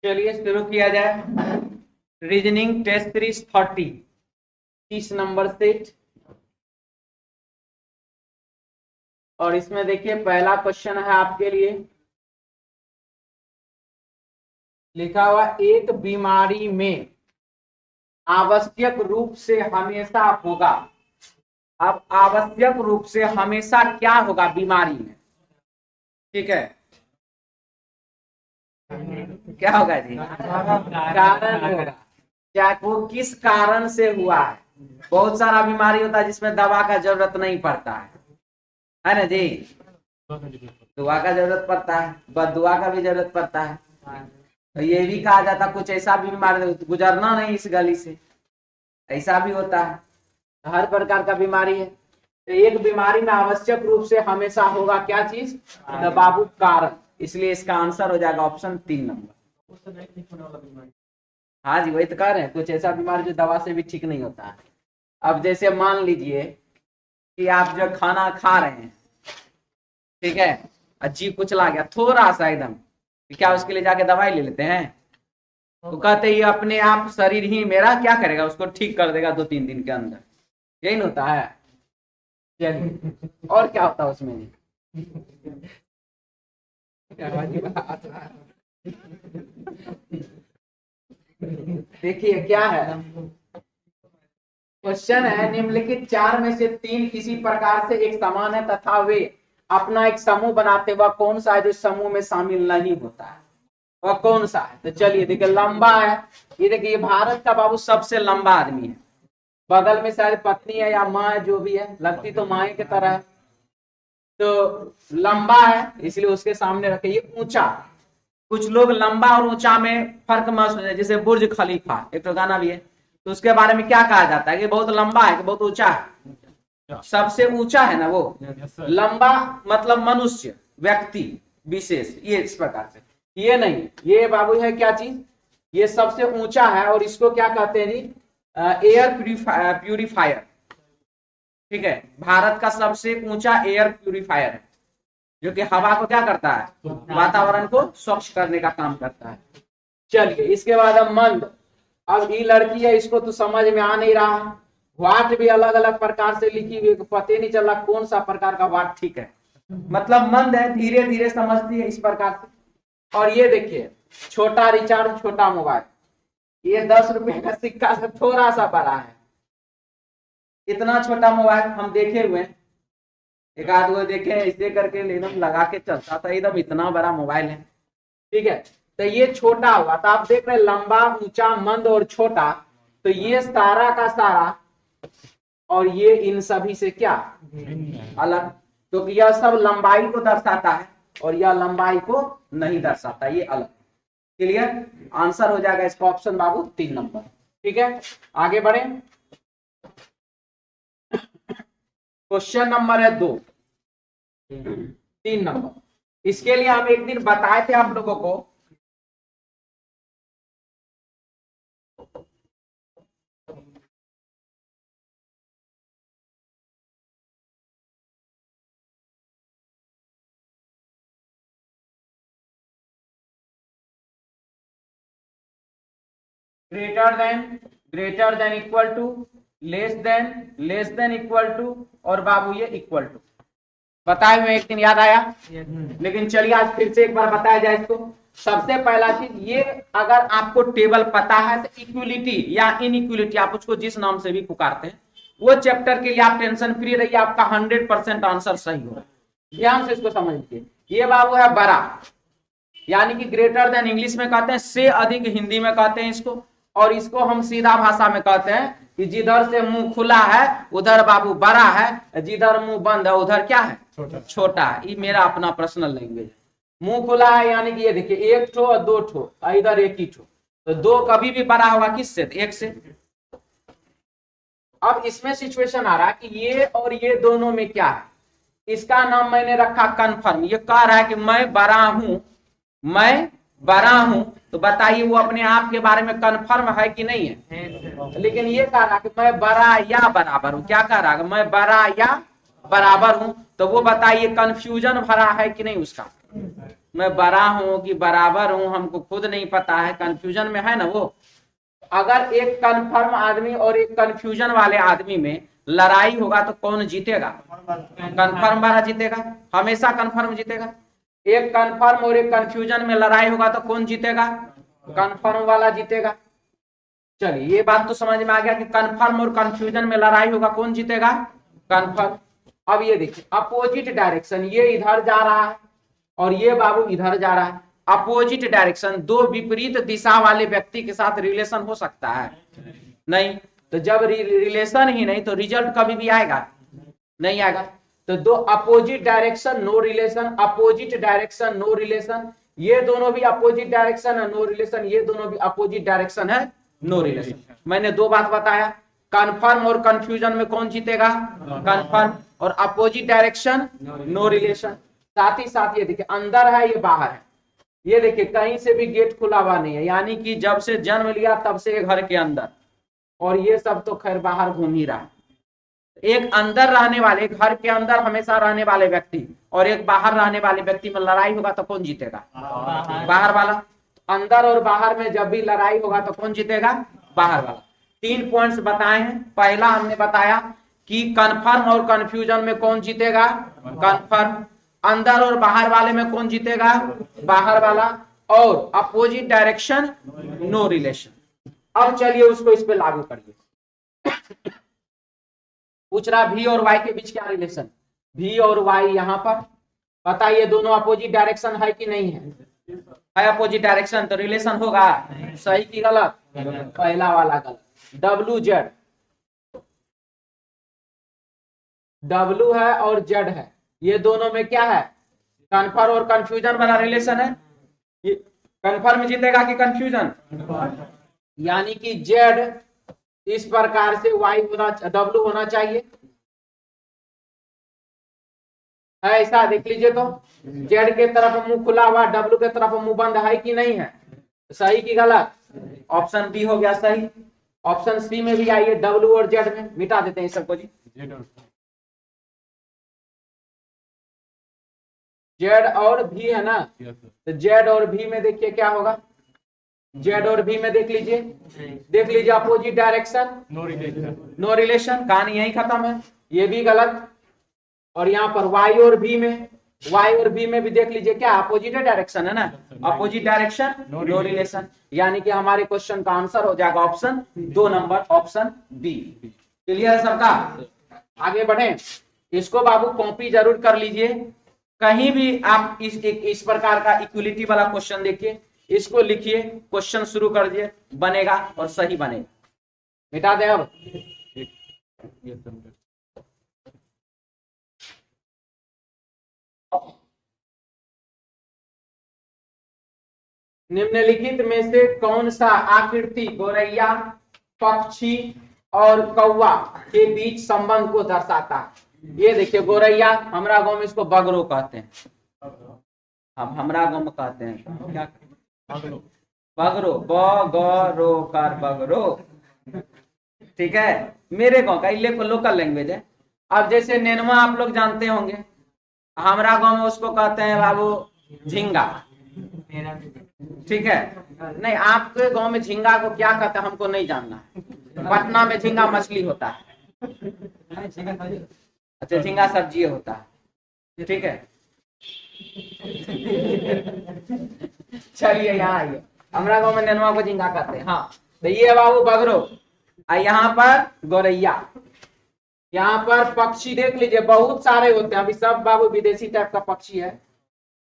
चलिए शुरू किया जाए। Reasoning test series 30 number set. और इसमें देखिए पहला क्वेश्चन है आपके लिए लिखा हुआ, एक बीमारी में आवश्यक रूप से हमेशा होगा। अब आवश्यक रूप से हमेशा क्या होगा बीमारी में? ठीक है, क्या होगा जी? कारण होगा। क्या वो किस कारण से हुआ है? बहुत सारा बीमारी होता है जिसमें दवा का जरूरत नहीं पड़ता है ना जी? दुआ का जरूरत पड़ता है, बददुआ का भी जरूरत पड़ता है। तो ये भी कहा जाता है कुछ ऐसा भी बीमारी गुजरना नहीं इस गली से, ऐसा भी होता है। हर प्रकार का बीमारी है। तो एक बीमारी में आवश्यक रूप से हमेशा होगा क्या चीज? तो बाबू कारण। इसलिए इसका आंसर हो जाएगा ऑप्शन 3 नंबर। हाँ जी, वही तो कह रहे हैं, कुछ ऐसा बीमारी जो दवा से भी ठीक नहीं होता है। अब जैसे मान लीजिए कि आप जो खाना खा रहे हैं, ठीक है, अजीब कुचला गया थोड़ा सा एकदम, क्या उसके लिए जाके दवाई ले लेते हैं? तो कहते ही अपने आप शरीर ही मेरा क्या करेगा, उसको ठीक कर देगा 2-3 दिन के अंदर। यही नहीं होता है? चलिए, और क्या होता है उसमें? देखिए क्या है क्वेश्चन है, निम्नलिखित 4 में से 3 किसी प्रकार से एक समान है तथा वे अपना एक समूह बनाते, वह कौन सा है जो समूह में शामिल नहीं होता है? वह कौन सा है? तो चलिए देखिए, लंबा है। ये देखिए भारत का बाबू सबसे लंबा आदमी है। बगल में शायद पत्नी है या माँ है, जो भी है, लगती तो माँ की तरह है। तो लंबा है इसलिए उसके सामने रखे। ये ऊंचा, कुछ लोग लंबा और ऊंचा में फर्क महसूस है, जैसे बुर्ज खलीफा, एक तो गाना भी है, तो उसके बारे में क्या कहा जाता है कि बहुत लंबा है कि बहुत ऊंचा है? सबसे ऊंचा है ना वो। लंबा मतलब मनुष्य, व्यक्ति विशेष, ये इस प्रकार से। ये नहीं, ये बाबू है क्या चीज? ये सबसे ऊंचा है और इसको क्या कहते हैं जी? Air purifier. ठीक है, भारत का सबसे ऊंचा एयर प्यूरिफायर है, जो कि हवा को क्या करता है? वातावरण को स्वच्छ करने का काम करता है। चलिए इसके बाद अब मंद। अब ये लड़की है, इसको तो समझ में आ नहीं रहा। वाट भी अलग अलग प्रकार से लिखी हुई, पता नहीं चल रहा कौन सा प्रकार का वाट ठीक है। मतलब मंद है, धीरे धीरे समझती है इस प्रकार से। और ये देखिए छोटा रिचार्ज, छोटा मोबाइल, ये 10 रुपए का सिक्का से थोड़ा सा बड़ा है। इतना छोटा मोबाइल हम देखे हुए, एक आध वो देखे ऐसे करके एकदम लगा के चलता था, एकदम इतना बड़ा मोबाइल है। ठीक है, तो ये छोटा हुआ। तो आप देख रहे हैं लंबा, ऊंचा, मंद और छोटा। तो ये सारा का सारा और ये इन सभी से क्या अलग? तो यह सब लंबाई को दर्शाता है और यह लंबाई को नहीं दर्शाता, ये अलग। क्लियर? आंसर हो जाएगा इसका ऑप्शन बाबू 3 नंबर। ठीक है, आगे बढ़े। क्वेश्चन नंबर है 2, 3 नंबर। इसके लिए हम एक दिन बताए थे आप लोगों को, greater than, greater than equal to, less than equal to, और बाबू ये इक्वल टू। बताए हुए एक दिन, याद आया? लेकिन चलिए आज फिर से एक बार बताया जाए इसको। सबसे पहला चीज ये, अगर आपको टेबल पता है तो इक्वलिटी या इनइक्वलिटी, आप उसको जिस नाम से भी पुकारते हैं, वो चैप्टर के लिए आप टेंशन फ्री रहिए, आपका 100% आंसर सही होगा। ध्यान से इसको समझ लीजिए। ये बाबू है बड़ा, यानी कि ग्रेटर देन इंग्लिश में कहते हैं, से अधिक हिंदी में कहते हैं इसको। और इसको हम सीधा भाषा में कहते हैं कि जिधर से मुंह खुला है उधर बाबू बड़ा है, जिधर मुंह बंद है उधर क्या है? छोटा है। ये मेरा अपना पर्सनल लैंग्वेज है। मुंह खुला है यानी कि ये देखिए 1 ठो और 2 ठो, इधर 1 ही ठो, तो 2 कभी भी बड़ा होगा किससे? 1 से। अब इसमें सिचुएशन आ रहा है कि ये और ये दोनों में क्या है? इसका नाम मैंने रखा कन्फर्म। ये कह रहा है कि मैं बड़ा हूं, मैं बड़ा हूं, तो बताइए वो अपने आप के बारे में कन्फर्म है कि नहीं है? लेकिन ये कह रहा है कि मैं बड़ा या बराबर हूं। क्या कह रहा है? मैं बड़ा या बराबर हूं। तो वो बताइए कंफ्यूजन भरा है कि नहीं उसका? मैं बड़ा हूं कि बराबर हूं हमको खुद नहीं पता है, कंफ्यूजन में है ना वो। अगर एक कन्फर्म आदमी और एक कंफ्यूजन वाले आदमी में लड़ाई होगा तो कौन जीतेगा? कन्फर्म वाला जीतेगा, हमेशा कन्फर्म जीतेगा। एक कन्फर्म और एक कंफ्यूजन में लड़ाई होगा तो कौन जीतेगा? कन्फर्म वाला जीतेगा। चलिए ये बात तो समझ में आ गया कि कन्फर्म और कंफ्यूजन में लड़ाई होगा, कौन जीतेगा? कन्फर्म। अब ये देखिए अपोजिट डायरेक्शन, ये इधर जा रहा है और ये बाबू इधर जा रहा है। अपोजिट डायरेक्शन, दो विपरीत दिशा वाले व्यक्ति के साथ रिलेशन हो सकता है? नहीं। तो जब रिलेशन ही नहीं तो रिजल्ट कभी भी आएगा? नहीं आएगा। तो दो opposite direction no relation, opposite direction no relation, ये दोनों भी अपोजिट डायरेक्शन है नो रिलेशन, ये दोनों भी अपोजिट डायरेक्शन है नो रिलेशन। मैंने दो बात बताया, कन्फर्म और कंफ्यूजन में कौन जीतेगा? कन्फर्म। और अपोजिट डायरेक्शन नो रिलेशन। साथ ही साथ ये देखिए अंदर है ये बाहर है, ये देखिए कहीं से भी गेट खुला हुआ नहीं है, यानी कि जब से जन्म लिया तब से घर के अंदर, और ये सब तो खैर बाहर घूम ही रहा है। एक अंदर रहने वाले, घर के अंदर हमेशा रहने वाले व्यक्ति और एक बाहर रहने वाले व्यक्ति में लड़ाई होगा तो कौन जीतेगा? बाहर वाला। अंदर और बाहर में जब भी लड़ाई होगा तो कौन जीतेगा? बाहर वाला। 3 पॉइंट्स बताए हैं। पहला हमने बताया कि कन्फर्म और कंफ्यूजन में कौन जीतेगा? कन्फर्म। अंदर और बाहर वाले में कौन जीतेगा? बाहर वाला। और अपोजिट डायरेक्शन नो रिलेशन। अब चलिए उसको इस पे लागू करिए। पूछ रहा भी और वाई के बीच क्या रिलेशन? भी और वाई यहाँ पर बताइए, दोनों अपोजिट डायरेक्शन है कि नहीं है? है अपोजिट डायरेक्शन, तो रिलेशन होगा। सही की गलत? पहला वाला गलत। डब्ल्यू जेड, डब्ल्यू है और जेड है, ये दोनों में क्या है? कन्फर्म और कंफ्यूजन वाला रिलेशन है। कन्फर्म जीतेगा कि कंफ्यूजन? यानी कि जेड इस प्रकार से वाई होना, डब्ल्यू होना चाहिए, ऐसा देख लीजिए। तो जेड के तरफ मुंह खुला हुआ, डब्ल्यू के तरफ मुंह बंद है कि नहीं है? सही की गलत? ऑप्शन बी हो गया सही। ऑप्शन सी में भी आइए, डब्ल्यू और जेड में मिटा देते हैं सबको जी। जेड और भी है ना, तो जेड और भी में देखिए क्या होगा। जेड और भी में देख लीजिए अपोजिट डायरेक्शन नो रिलेशन, कहानी यही खत्म है। ये भी गलत। और यहाँ पर वाई और भी में, वाई और बी में भी देख लीजिए क्या अपोजिट डायरेक्शन है ना, अपोजिट डायरेक्शन नो रिलेशन, यानी कि हमारे क्वेश्चन का आंसर हो जाएगा option 2 number, option B. Clear है सबका? आगे बढ़े। इसको बाबू कॉपी जरूर कर लीजिए। कहीं भी आप इस प्रकार का इक्वलिटी वाला क्वेश्चन देखिए, इसको लिखिए, क्वेश्चन शुरू कर दिए, बनेगा और सही बनेगा। मिटा दे अब। निम्नलिखित में से कौन सा आकृति गोरैया, पक्षी और कौवा के बीच संबंध को दर्शाता है? ये देखिए गोरैया, हमारा गांव में इसको बगरो कहते हैं, हम हमारा गांव में कहते हैं क्या? बगरो, बगरो कार बगरो, ठीक है, मेरे गांव का लोकल लैंग्वेज है। अब जैसे नेनुआ आप लोग जानते होंगे, हमारा गांव में उसको कहते हैं बाबू झींगा, ठीक है। नहीं, आपके गांव में झींगा को क्या कहते हैं हमको नहीं जानना है। पटना में झींगा मछली होता है, अच्छा झींगा सब्जी होता है, ठीक है। चलिए यहाँ आइए, हमारा गांव में नेनुआ को झींगा कहते हैं। हाँ, तो ये बाबू बगरो, यहाँ पर गोरैया, यहाँ पर पक्षी देख लीजिए बहुत सारे होते हैं। अभी सब बाबू विदेशी टाइप का पक्षी है,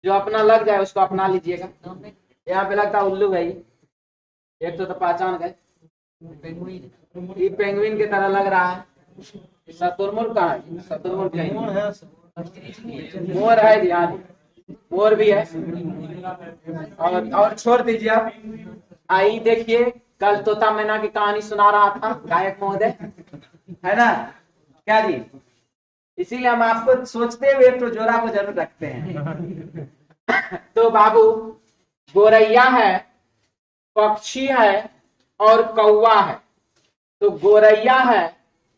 जो अपना लग जाए उसको अपना लीजिएगा। यहाँ पे लगता है उल्लू है, एक तो पहचान गए, ये पेंगुइन की तरह लग रहा है। शतुरमुर्ग कहाँ है? शतुरमुर्ग मोर है, ध्यान मोर भी है। और छोड़ दीजिए आप, आई देखिए कल तोता मैना की कहानी सुना रहा था गायक महोदय, है ना क्या जी? इसीलिए हम आपको सोचते हुए तो जोड़ा को जरूर रखते हैं। तो बाबू गोरैया है, पक्षी है और कौवा है। तो गोरैया है,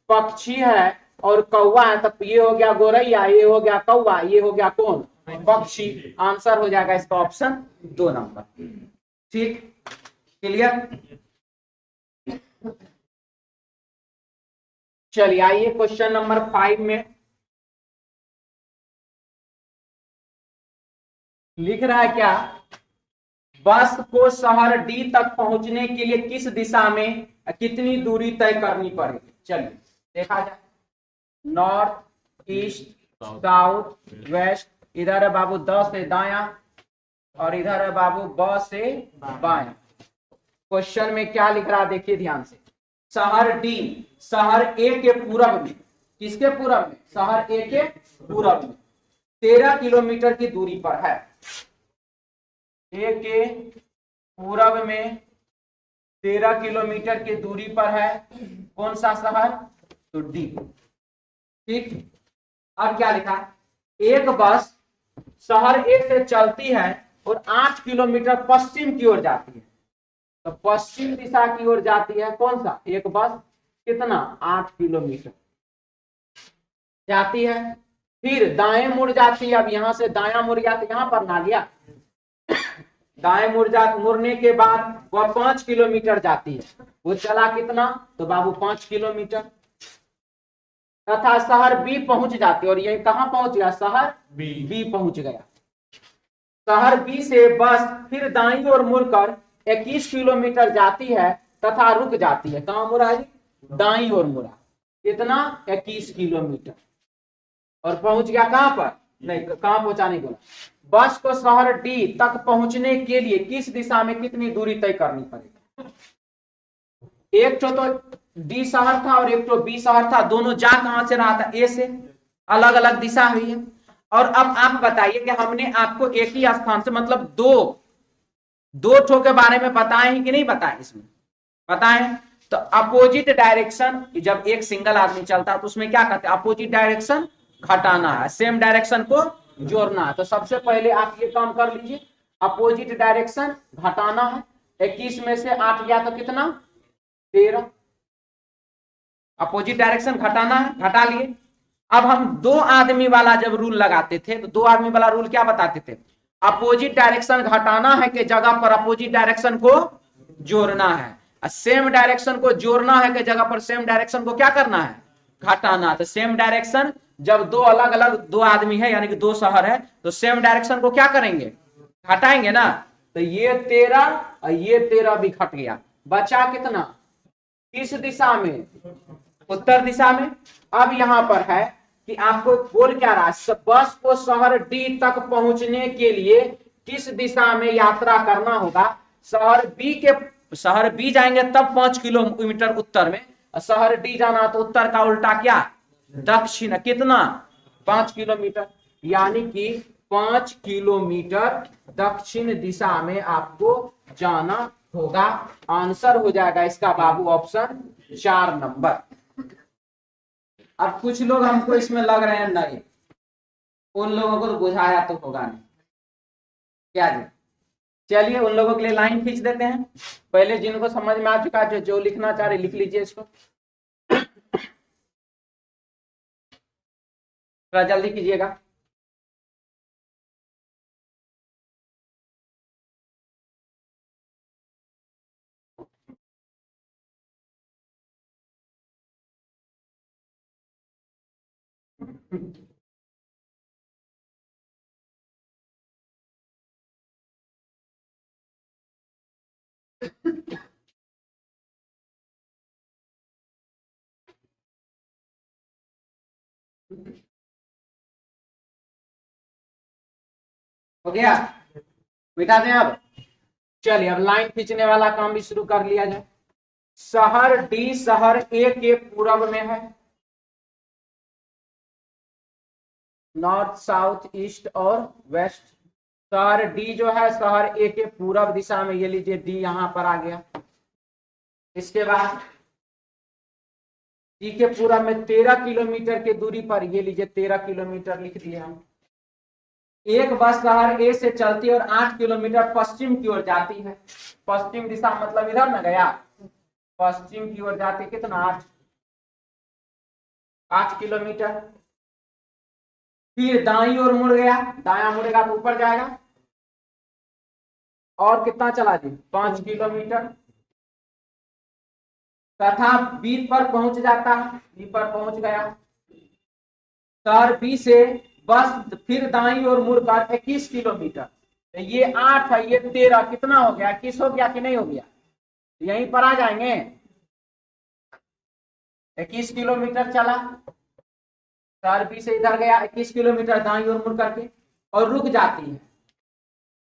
पक्षी है और कौवा है, तब ये हो गया गोरैया, ये हो गया कौवा, ये हो गया कौन? पक्षी। आंसर हो जाएगा इसका ऑप्शन 2 नंबर। ठीक, क्लियर। चलिए आइए क्वेश्चन नंबर 5 में लिख रहा है क्या, बस को शहर डी तक पहुंचने के लिए किस दिशा में कितनी दूरी तय करनी पड़ेगी। चलिए देखा जाए, नॉर्थ, ईस्ट, साउथ, वेस्ट। इधर है बाबू 10 से दाया और इधर है बाबू ब से बाया। क्वेश्चन में क्या लिख रहा है देखिए ध्यान से, शहर डी शहर ए के पूरब में, किसके पूरब में, शहर ए के पूरब में 13 किलोमीटर की दूरी पर है। ए के पूरब में 13 किलोमीटर की दूरी पर है कौन सा शहर, तो डी। ठीक, अब क्या लिखा, एक बस शहर ए से चलती है और 8 किलोमीटर पश्चिम की ओर जाती है। तो पश्चिम दिशा की ओर जाती है कौन सा, एक बस कितना 8 किलोमीटर जाती है, फिर दाएं मुड़ जाती है। अब यहां से दाया मुड़ गया तो यहां पर ना लिया, दाएं मुड़ने के बाद वह 5 किलोमीटर जाती है। वो चला कितना, तो बाबू 5 किलोमीटर। तथा शहर बी पहुंच जाती है, और ये कहां पहुंच गया, शहर बी पहुंच गया। शहर बी से बस फिर दाईं ओर मुड़कर 21 किलोमीटर जाती है तथा रुक जाती है। कहां मुड़ा जी, दाईं ओर मुड़ा, कितना 21 किलोमीटर, और पहुंच गया कहां पर, नहीं कहां पहुंचाने बोला, बस को शहर डी तक पहुंचने के लिए किस दिशा में कितनी दूरी तय करनी पड़ेगी। एक तो डी शहर था और एक तो बी शहर था, दोनों जा कहां से रहा था, ए से, अलग अलग दिशा हुई है। और अब आप बताइए कि हमने आपको एक ही स्थान से मतलब दो ठो के बारे में बताए हैं कि नहीं बताए, इसमें बताए। तो अपोजिट डायरेक्शन, जब एक सिंगल आदमी चलता है तो उसमें क्या कहते हैं, अपोजिट डायरेक्शन घटाना है, सेम डायरेक्शन को जोड़ना है। तो सबसे पहले आप ये काम कर लीजिए, अपोजिट डायरेक्शन घटाना है। 21 में से 8 गया तो कितना, 13। अपोजिट डायरेक्शन घटाना है, घटा लिए। अब हम 2 आदमी वाला जब रूल लगाते थे तो 2 आदमी वाला रूल क्या बताते थे, अपोजिट डायरेक्शन घटाना है के जगह पर अपोजिट डायरेक्शन को जोड़ना है, सेम डायरेक्शन को जोड़ना है के जगह पर सेम डायरेक्शन को क्या करना है, घटाना। तो सेम डायरेक्शन जब 2 अलग अलग 2 आदमी है यानी कि 2 शहर है तो सेम डायरेक्शन को क्या करेंगे, घटाएंगे ना। तो ये 13 और ये 13 भी घट गया, बचा कितना, किस दिशा में, उत्तर दिशा में। अब यहां पर है कि आपको बोल क्या रहा है, बस को शहर डी तक पहुंचने के लिए किस दिशा में यात्रा करना होगा। शहर बी जाएंगे तब 5 किलोमीटर उत्तर में, शहर डी जाना तो उत्तर का उल्टा क्या, दक्षिण, कितना 5 किलोमीटर, यानी कि 5 किलोमीटर दक्षिण दिशा में आपको जाना होगा। आंसर हो जाएगा इसका बाबू ऑप्शन 4 नंबर। अब कुछ लोग हमको इसमें लग रहे हैं नहीं, उन लोगों को तो बुझाया तो होगा नहीं, क्या जी। चलिए उन लोगों के लिए लाइन खींच देते हैं। पहले जिनको समझ में आ चुका है, जो लिखना चाह रहे लिख लीजिए इसको, थोड़ा जल्दी कीजिएगा। हो गया, मिटा दें अब। चलिए अब लाइन खींचने वाला काम भी शुरू कर लिया जाए। शहर डी शहर ए के पूरब में है, नॉर्थ साउथ ईस्ट और वेस्ट। शहर डी जो है शहर ए के पूरब दिशा में, ये लीजिए डी यहां पर आ गया। इसके बाद डी के पूरब में 13 किलोमीटर की दूरी पर, ये लीजिए 13 किलोमीटर लिख दिए हम। एक बस शहर ए से चलती है और 8 किलोमीटर पश्चिम की ओर जाती है। पश्चिम दिशा मतलब इधर में गया, पश्चिम की ओर जाती, कितना 8 किलोमीटर। फिर दाईं ओर मुड़ गया, दाया मुड़ेगा तो ऊपर जाएगा, और कितना चला जी 5 किलोमीटर, तथा बी पर पहुंच जाता है, बी पर पहुंच गया, शहर बी से बस फिर दाईं ओर मुड़कर 21 किलोमीटर, ये 8 है, ये 13, कितना हो गया 21 हो गया कि नहीं हो गया, यहीं पर आ जाएंगे। 21 किलोमीटर चला, शहर बी से इधर गया, 21 किलोमीटर दाईं ओर मुड़ करके, और रुक जाती है।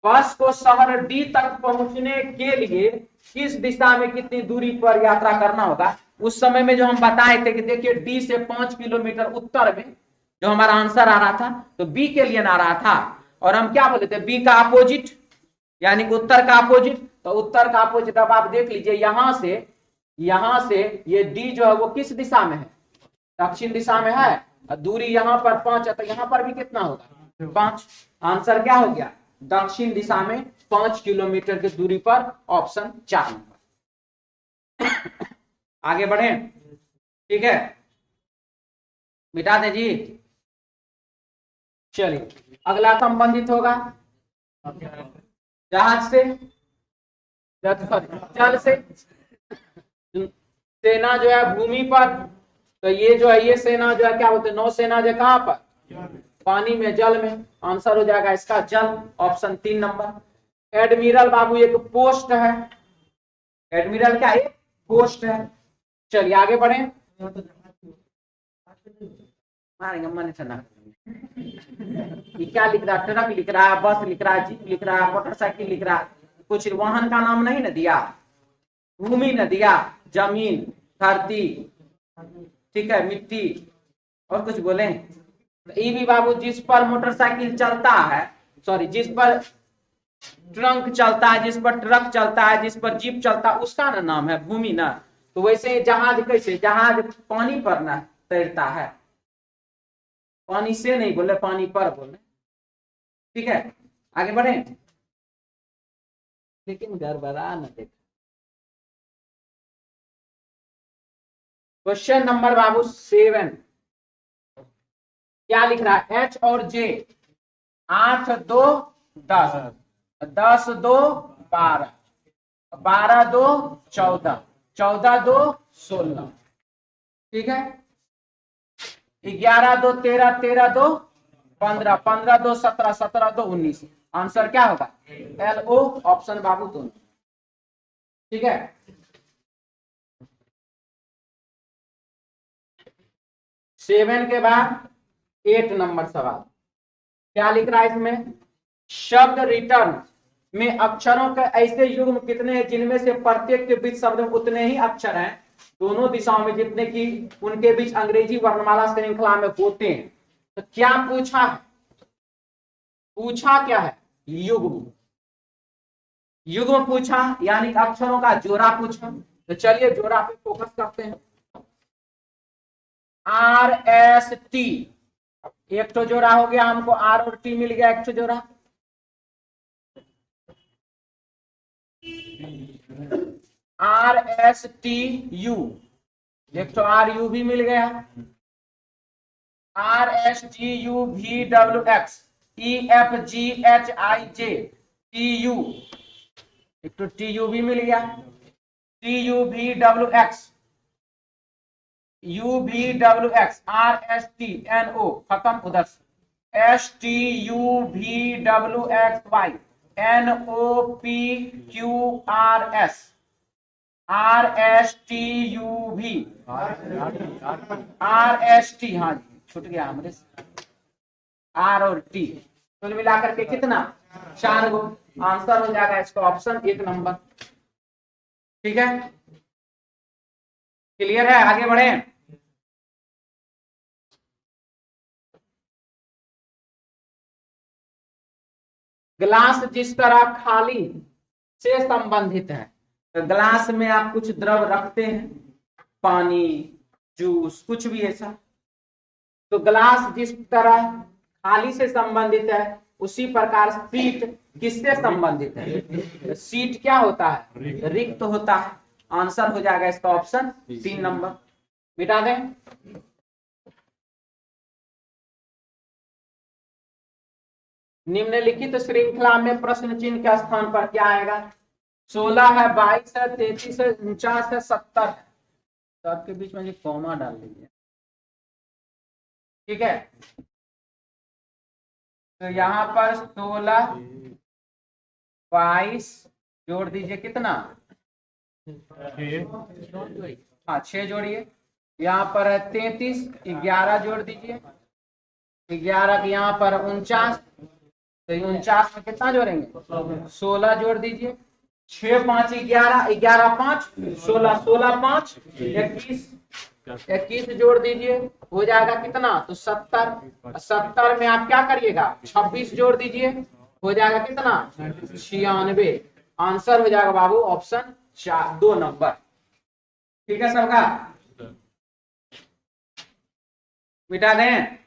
बस को शहर डी तक पहुंचने के लिए किस दिशा में कितनी दूरी पर यात्रा करना होगा, उस समय में जो हम बताए थे कि देखिए डी से 5 किलोमीटर उत्तर में जो हमारा आंसर आ रहा था, तो बी के लिए आ रहा था, और हम क्या बोले थे, बी का अपोजिट यानी उत्तर का अपोजिट, तो उत्तर का अपोजिट अब आप देख लीजिए, यहां से ये डी जो है वो किस दिशा में है, दक्षिण दिशा में है, और दूरी यहां पर 5 है, तो यहां पर भी कितना होगा 5, आंसर क्या हो गया दक्षिण दिशा में 5 किलोमीटर की दूरी पर, ऑप्शन 4 नंबर। आगे बढ़े, ठीक है, मिटा दे जी। चलिए अगला संबंधित होगा जहाज से, जल से, सेना जो है भूमि पर, तो ये जो है ये सेना जो है क्या बोलते हैं, नौसेना जो कहां पर, पानी में, जल में, आंसर हो जाएगा इसका जल, ऑप्शन 3 नंबर। एडमिरल बाबू एक पोस्ट है, एडमिरल क्या है पोस्ट है। चलिए आगे बढ़े, मारेंगे मन ठंडा, क्या लिख रहा है, ट्रक लिख रहा है, बस लिख रहा है, जीप लिख रहा है, मोटरसाइकिल लिख रहा है, कुछ वाहन का नाम नहीं ना दिया, भूमि न दिया, जमीन, धरती, ठीक है, मिट्टी, और कुछ बोले, ई भी बाबू जिस पर मोटरसाइकिल चलता है, सॉरी जिस पर ट्रंक चलता है, जिस पर ट्रक चलता है, जिस पर जीप चलता है, उसका ना नाम है भूमि ना। तो वैसे जहाज कैसे, जहाज पानी पर ना तैरता है, पानी से नहीं बोले, पानी पर बोले, ठीक है, आगे बढ़े, लेकिन गड़बड़ा न देख। क्वेश्चन नंबर बाबू 7, क्या लिख रहा है, एच और जे, 8 2 10, 10 2 12, 12 2 14, 14 2 16, ठीक है, 11 2 13, 13 2 15, 15 2 17, 17 2 19, आंसर क्या होगा एल ओ, ऑप्शन बाबू दोनों, ठीक है। सेवन के बाद 8 नंबर सवाल, क्या लिख रहा है इसमें, शब्द रिटर्न में अक्षरों के ऐसे युग्म कितने हैं जिनमें से प्रत्येक के बीच शब्द में उतने ही अक्षर हैं, दोनों दिशाओं में जितने की उनके बीच अंग्रेजी वर्णमाला श्रृंखला में होते हैं। तो क्या पूछा है, पूछा क्या है, युग्म, युग्म पूछा, यानी अक्षरों का जोड़ा पूछा। तो चलिए जोड़ा पे फोकस करते हैं, आर एस टी, एक तो जोड़ा हो गया, हमको आर और टी मिल गया, एक तो जोड़ा, आर एस टी यू, एक तो आर यू भी मिल गया, R S T U V W X E F G H I J T U, एक तो टी यू भी मिल गया, T U V W X U V W X R S T N O, खत्म उधर से, S T U V W X Y N O P Q R S R S T U V R S T, हाँ जी छूट गया हमारे, are और T, कुल मिलाकर के कितना 4 गो, आंसर हो जाएगा इसका ऑप्शन 1 नंबर, ठीक है, क्लियर है, आगे बढ़े। ग्लास जिस तरह खाली से संबंधित है, तो ग्लास में आप कुछ द्रव रखते हैं, पानी, जूस, कुछ भी ऐसा, तो ग्लास जिस तरह खाली से संबंधित है, उसी प्रकार सीट किससे संबंधित है, सीट क्या होता है रिक्त होता है, आंसर हो जाएगा इसका ऑप्शन 3 नंबर, मिटा दें। निम्नलिखित श्रृंखला में प्रश्न चिन्ह के स्थान पर क्या आएगा? 16 है, 22 है, 33 है, 49 है, 70 है। तो आपके बीच में कॉमा डाल दीजिए, ठीक है। तो यहाँ पर 16 22 जोड़ दीजिए, कितना? हाँ 6 जोड़िए। यहाँ पर है 33, 11 जोड़ दीजिए, 11 यहाँ पर 49, तो 49 में कितना जोड़ेंगे? 16 जोड़ दीजिए। 6 5 11, 11 5 16, 16 5 21, 21 जोड़ दीजिए, हो जाएगा कितना? तो 70। 70 में आप क्या करिएगा? 26 जोड़ दीजिए, हो जाएगा कितना? 96। आंसर हो जाएगा बाबू ऑप्शन 4, 2 नंबर। ठीक है सबका? मिटा दें?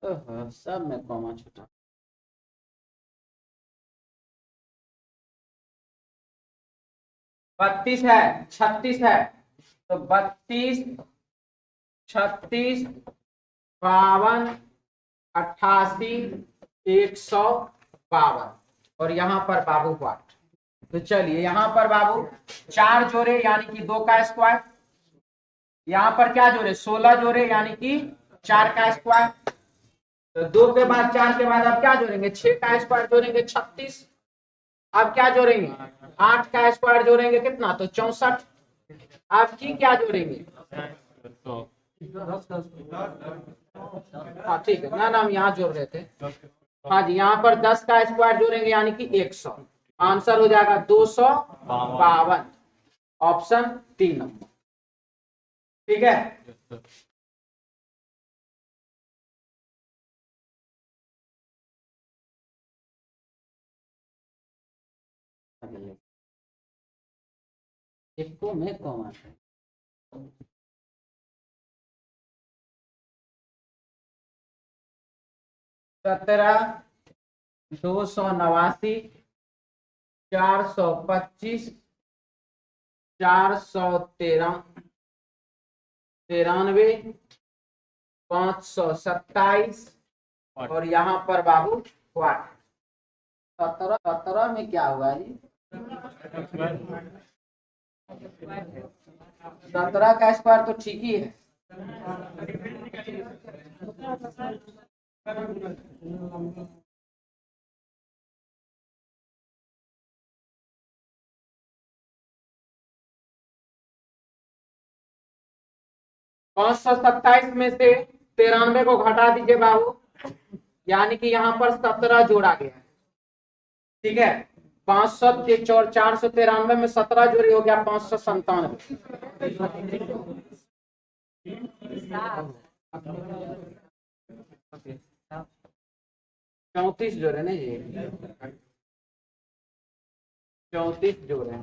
सब में कॉमा छूटा। बत्तीस है, 36 है, तो 32 36 52 88 152, और यहाँ पर बाबू 8। तो चलिए यहाँ पर बाबू 4 जोड़े यानी कि 2 का स्क्वायर, यहाँ पर क्या जोड़े? 16 जोड़े यानी कि 4 का स्क्वायर। तो 2 के बाद 4 के बाद आप क्या जोड़ेंगे? 6 का स्क्वायर जोड़ेंगे 36। आप क्या जोड़ेंगे? 8 का स्क्वायर जोड़ेंगे, कितना? तो 64। आप की क्या जोड़ेंगे? हाँ ठीक है ना, हम यहाँ जोड़ रहे थे। हाँ जी, यहाँ पर 10 का स्क्वायर जोड़ेंगे यानी कि 100। आंसर हो जाएगा 252, ऑप्शन 3 नंबर। ठीक है। इसको में कॉमा है। 17 289 425 493 527, और यहाँ पर बाबू 8। 17 में क्या हुआ जी? 17 का स्क्वायर तो ठीक ही है। पाँच सौ 27 में से 93 को घटा दीजिए बाबू, यानी कि यहाँ पर 17 जोड़ा गया है। ठीक है, 500 493 में 17 जोड़ी हो गया 597। 34 जोड़े नहीं जी, 34 जोड़े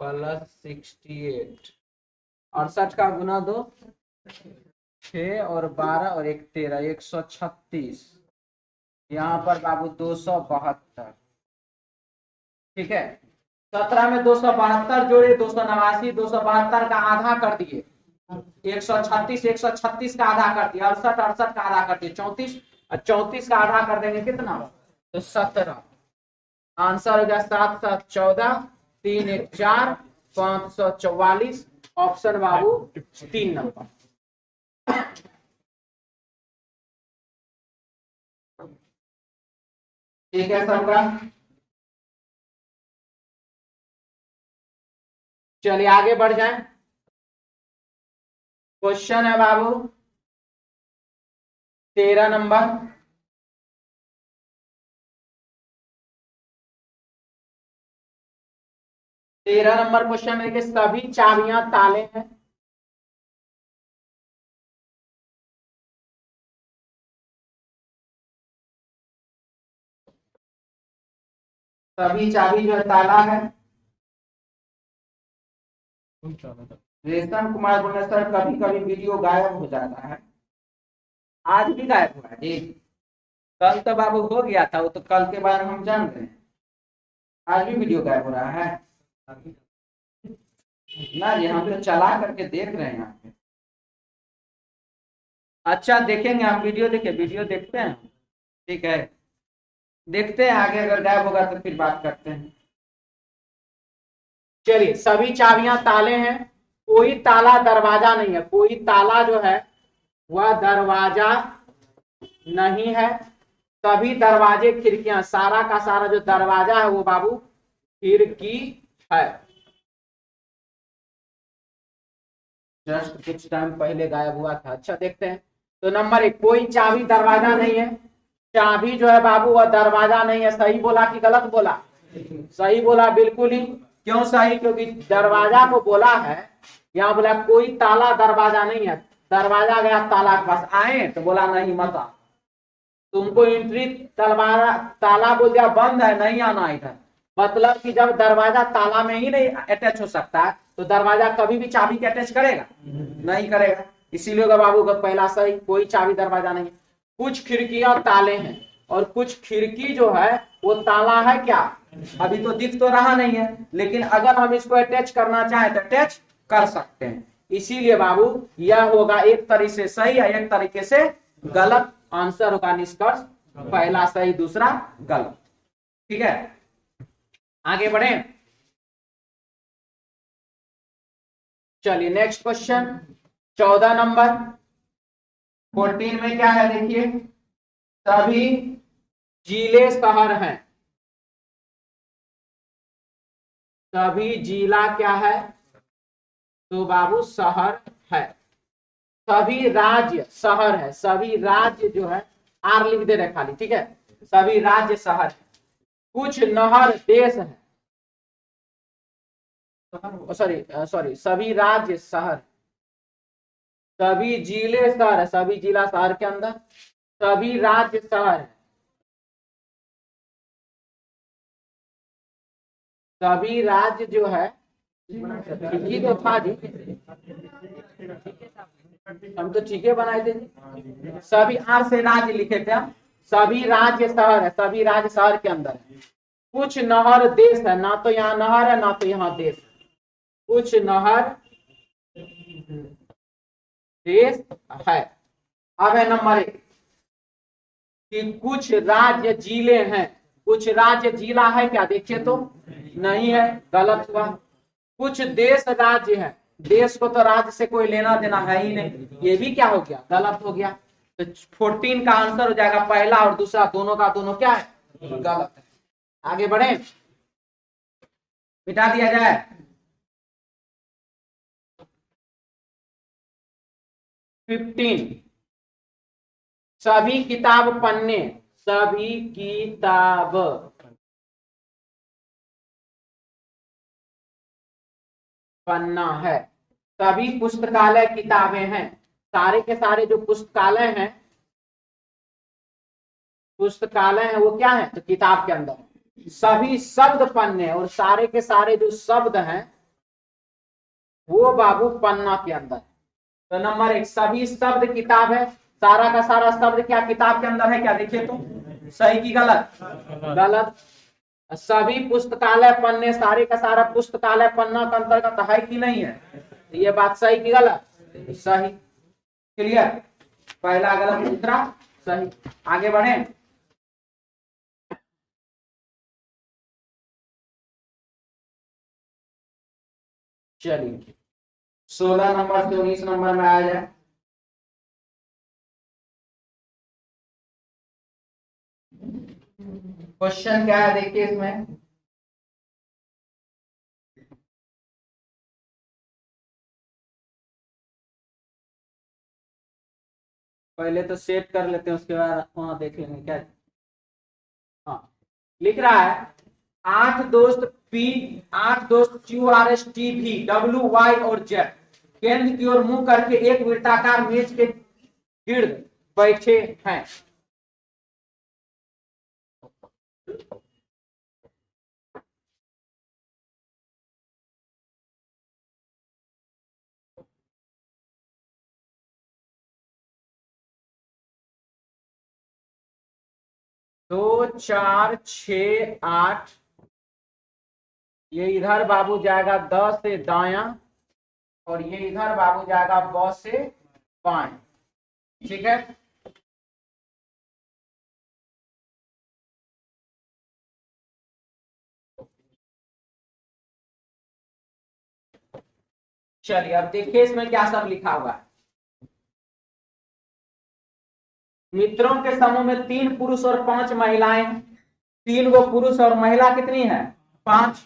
प्लस 68, 68 का गुना 2 6 और 12 और 1 13, 136। यहाँ पर बाबू 272। ठीक है, 17 में 272 जोड़े, 289, 272 का आधा कर दिए 136, 136 का आधा कर दिया 68, 68 का आधा कर दिए 34, और 34 का आधा कर देंगे कितना? तो 17। आंसर हो गया 7 7 14, 3 1 4, 544, ऑप्शन बाबू 3 नंबर। ठीक है सबका? चलिए आगे बढ़ जाएं। क्वेश्चन है बाबू 13 नंबर। तेरह नंबर क्वेश्चन में देखिए, सभी चाबियां ताले हैं। सभी चाबी जो है ताला है। रेशम कुमार बोले सर कभी कभी वीडियो गायब हो जाता है, आज भी गायब हुआ है जी। कल तो बाबू हो गया था, वो तो कल के बारे में हम जान रहे हैं, आज भी वीडियो गायब हो रहा है। ना जी, हम तो चला करके देख रहे हैं यहाँ पे। अच्छा देखेंगे, आप वीडियो देखिए, वीडियो देखते हैं। ठीक है, देखते हैं आगे, अगर गायब होगा तो फिर बात करते हैं। चलिए, सभी चाबियां ताले हैं, कोई ताला दरवाजा नहीं है, कोई ताला जो है वह दरवाजा नहीं है। सभी दरवाजे खिड़कियां, सारा का सारा जो दरवाजा है वो बाबू खिड़की है। जस्ट कुछ टाइम पहले गायब हुआ था। अच्छा देखते हैं। तो नंबर 1, कोई चाबी दरवाजा नहीं है। चाबी जो है बाबू वह दरवाजा नहीं है। सही बोला कि गलत बोला? सही बोला बिल्कुल ही। क्यों सही? क्योंकि दरवाजा को बोला है, यहाँ बोला कोई ताला दरवाजा नहीं है। दरवाजा गया ताला के पास, आए तो बोला नहीं मत आ। तुमको एंट्री तलवारा ताला बोल दिया बंद है, नहीं आना इधर। मतलब कि जब दरवाजा ताला में ही नहीं अटैच हो सकता है तो दरवाजा कभी भी चाबी के अटैच करेगा? नहीं करेगा। इसीलिए बाबू का पहला सही, कोई चाबी दरवाजा नहीं। कुछ खिड़कियां ताले हैं और कुछ खिड़की जो है वो ताला है क्या? अभी तो दिख तो रहा नहीं है, लेकिन अगर हम इसको अटैच करना चाहें तो अटैच कर सकते हैं। इसीलिए बाबू यह होगा एक तरीके से सही है, एक तरीके से गलत। आंसर होगा निष्कर्ष पहला सही, दूसरा गलत। ठीक है, आगे बढ़े। चलिए नेक्स्ट क्वेश्चन 14 नंबर। 14 में क्या है देखिए, सभी जिले शहर हैं। सभी जिला क्या है? तो बाबू शहर है। सभी राज्य शहर है। सभी राज्य जो है, आर लिख दे रहे खाली, ठीक है। सभी राज्य शहर है। कुछ नहर देश है। सॉरी सॉरी, सभी राज्य शहर। सभी जिले शहर है। सभी जिला शहर के अंदर। सभी राज्य शहर है। सभी राज्य जो है, ठीक ही तो था जी, हम तो ठीक है बनाए थे। सभी आर से राज्य लिखे थे हम। सभी राज्य शहर है। सभी राज्य शहर के अंदर है। कुछ नहर देश है, ना तो यहाँ नहर है ना तो यहाँ देश है। कुछ नहर देश है। अब है नंबर 1 कि कुछ राज्य जिले हैं। कुछ राज्य जिला है क्या? देखिए तो नहीं है, गलत हुआ। कुछ देश राज्य है। देश को तो राज्य से कोई लेना देना है ही नहीं, ये भी क्या हो गया? गलत हो गया। तो 14 का आंसर हो जाएगा पहला और दूसरा, दोनों का दोनों क्या है? गलत है। आगे बढ़े, मिटा दिया जाए। 15, सभी किताब पन्ने। सभी किताब पन्ना है। सभी पुस्तकालय किताबें हैं। सारे के सारे जो पुस्तकालय हैं, पुस्तकालय है वो क्या है? तो किताब के अंदर। सभी शब्द पन्ने, और सारे के सारे जो शब्द हैं वो बाबू पन्ना के अंदर। तो नंबर 1, सभी शब्द किताब है। सारा का सारा शब्द क्या किताब के अंदर है क्या? देखिए तो सही की गलत? गलत। सभी पुस्तकालय पन्ने, सारे का सारा पुस्तकालय पन्ना के अंतर्गत है कि नहीं है? तो ये बात सही की गलत? सही। क्लियर, पहला गलत दूसरा सही। आगे बढ़े। चलिए 16 नंबर से 19 नंबर में आ जाए। क्वेश्चन क्या है देखिए इसमें, पहले तो सेट कर लेते हैं, उसके बाद वहां देख लेंगे क्या। हाँ, लिख रहा है 8 दोस्त QRSTV WY और Z केंद्र की ओर मुंह करके एक वृत्ताकार मेज के गिर्द बैठे हैं। दो, 4, 6, 8, ये इधर बाबू जाएगा द से दाया और ये इधर बाबू जाएगा ब से बाएं। ठीक है, चलिए अब देखिए इसमें क्या सब लिखा हुआ है। मित्रों के समूह में 3 पुरुष और 5 महिलाएं, 3 गो पुरुष और महिला कितनी है 5।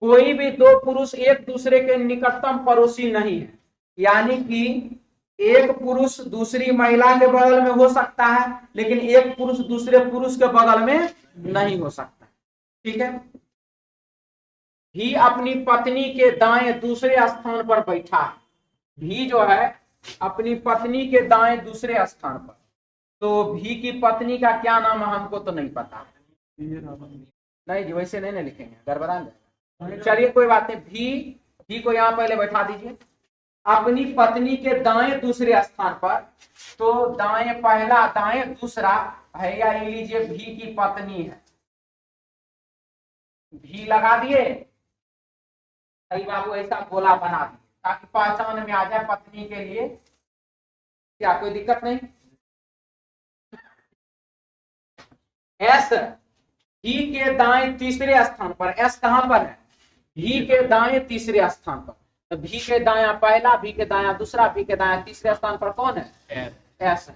कोई भी 2 पुरुष एक दूसरे के निकटतम पड़ोसी नहीं है, यानी कि एक पुरुष दूसरी महिला के बगल में हो सकता है लेकिन एक पुरुष दूसरे पुरुष के बगल में नहीं हो सकता। ठीक है, भी अपनी पत्नी के दाएं दूसरे स्थान पर बैठा है। भी जो है अपनी पत्नी के दाएं दूसरे स्थान पर, तो भी की पत्नी का क्या नाम है हमको तो नहीं पता। नहीं जी वैसे नहीं लिखेंगे, गड़बड़ा जाएगा। चलिए कोई बात नहीं, भी को यहाँ पहले बैठा दीजिए। अपनी पत्नी के दाएं दूसरे स्थान पर, तो दाएं पहला दाएं दूसरा, भैया ये लीजिए भी की पत्नी है, भी लगा दिए। सही बाबू ऐसा गोला बना दिए ताकि पहचान में आ जाए पत्नी के लिए, क्या कोई दिक्कत नहीं। एस ही के दाएं तीसरे स्थान पर, एस कहां पर है भी के दाएं तीसरे स्थान पर, तो भी के दाया पहला, भी के दाया दूसरा, भी के दाया तीसरे स्थान पर कौन है एस है।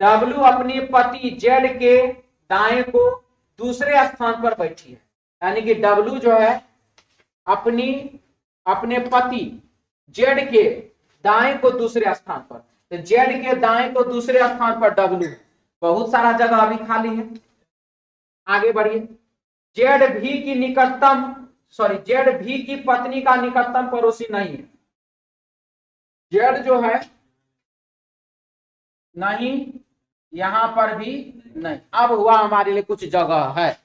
डब्ल्यू अपनी पति जेड के दाएं को दूसरे स्थान पर बैठी है, यानी कि डब्ल्यू जो है अपने पति जेड के दाएं को दूसरे स्थान पर, तो जेड के दाएं को दूसरे स्थान पर डब्ल्यू, बहुत सारा जगह अभी खाली है। आगे बढ़िए। जेड भी की निकटतम जेड भी की पत्नी का निकटतम पड़ोसी नहीं है। जेड जो है नहीं, यहां पर भी नहीं। अब हुआ हमारे लिए कुछ जगह है,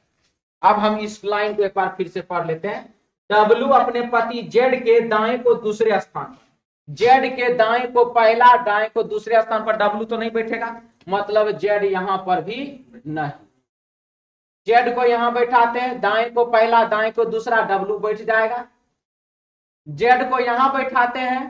अब हम इस लाइन को एक बार फिर से पढ़ लेते हैं। डब्ल्यू अपने पति जेड के दाएं को दूसरे स्थान पर, जेड के दाएं को पहला, दाएं को दूसरे स्थान पर, डब्ल्यू तो नहीं बैठेगा, मतलब जेड यहां पर भी नहीं। जेड को यहां बैठाते हैं, दाएं को पहला, दाएं को दूसरा, डब्ल्यू बैठ जाएगा। जेड को यहां बैठाते हैं